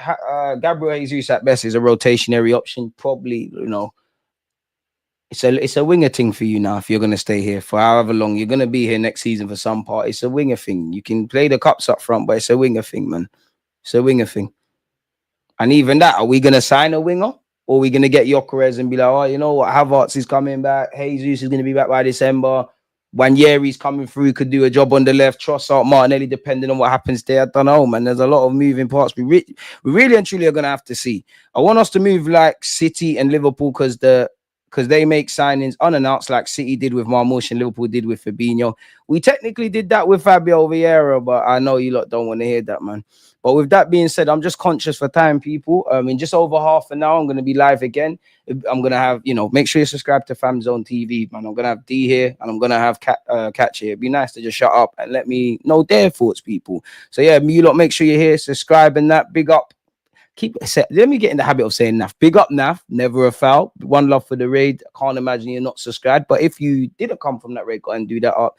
Gabriel Jesus at best is a rotationary option. Probably, you know, it's a winger thing for you now. If you're gonna stay here for however long, you're gonna be here next season for some part. It's a winger thing. You can play the cups up front, but it's a winger thing, man. It's a winger thing. And even that, are we gonna sign a winger? Or are we gonna get Gyökeres and be like, oh, you know what, Havertz is coming back, Jesus is gonna be back by December. Wanjeri's coming through, could do a job on the left. Trossard, Martinelli, depending on what happens there. I don't know, man. There's a lot of moving parts. We really and truly are gonna have to see. I want us to move like City and Liverpool because they make signings unannounced, like City did with Marmoush and Liverpool did with Fabinho. We technically did that with Fabio Vieira, but I know you lot don't want to hear that, man. But with that being said, I'm just conscious for time, people. In just over half an hour, I'm going to be live again. I'm going to have, make sure you subscribe to FamZone TV, man. I'm going to have D here and I'm going to have Catch here. It'd be nice to just shut up and let me know their thoughts, people. So yeah, you lot, make sure you're here, subscribe and that. Big up. Let me get in the habit of saying Naf. Big up, Naf. Never a foul. One love for the raid. I can't imagine you're not subscribed. But if you didn't come from that raid, go and do that up.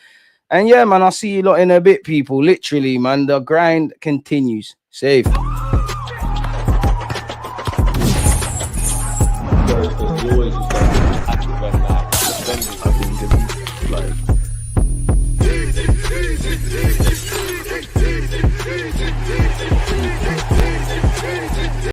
And yeah, man, I'll see you lot in a bit, people. Literally, man. The grind continues. Safe.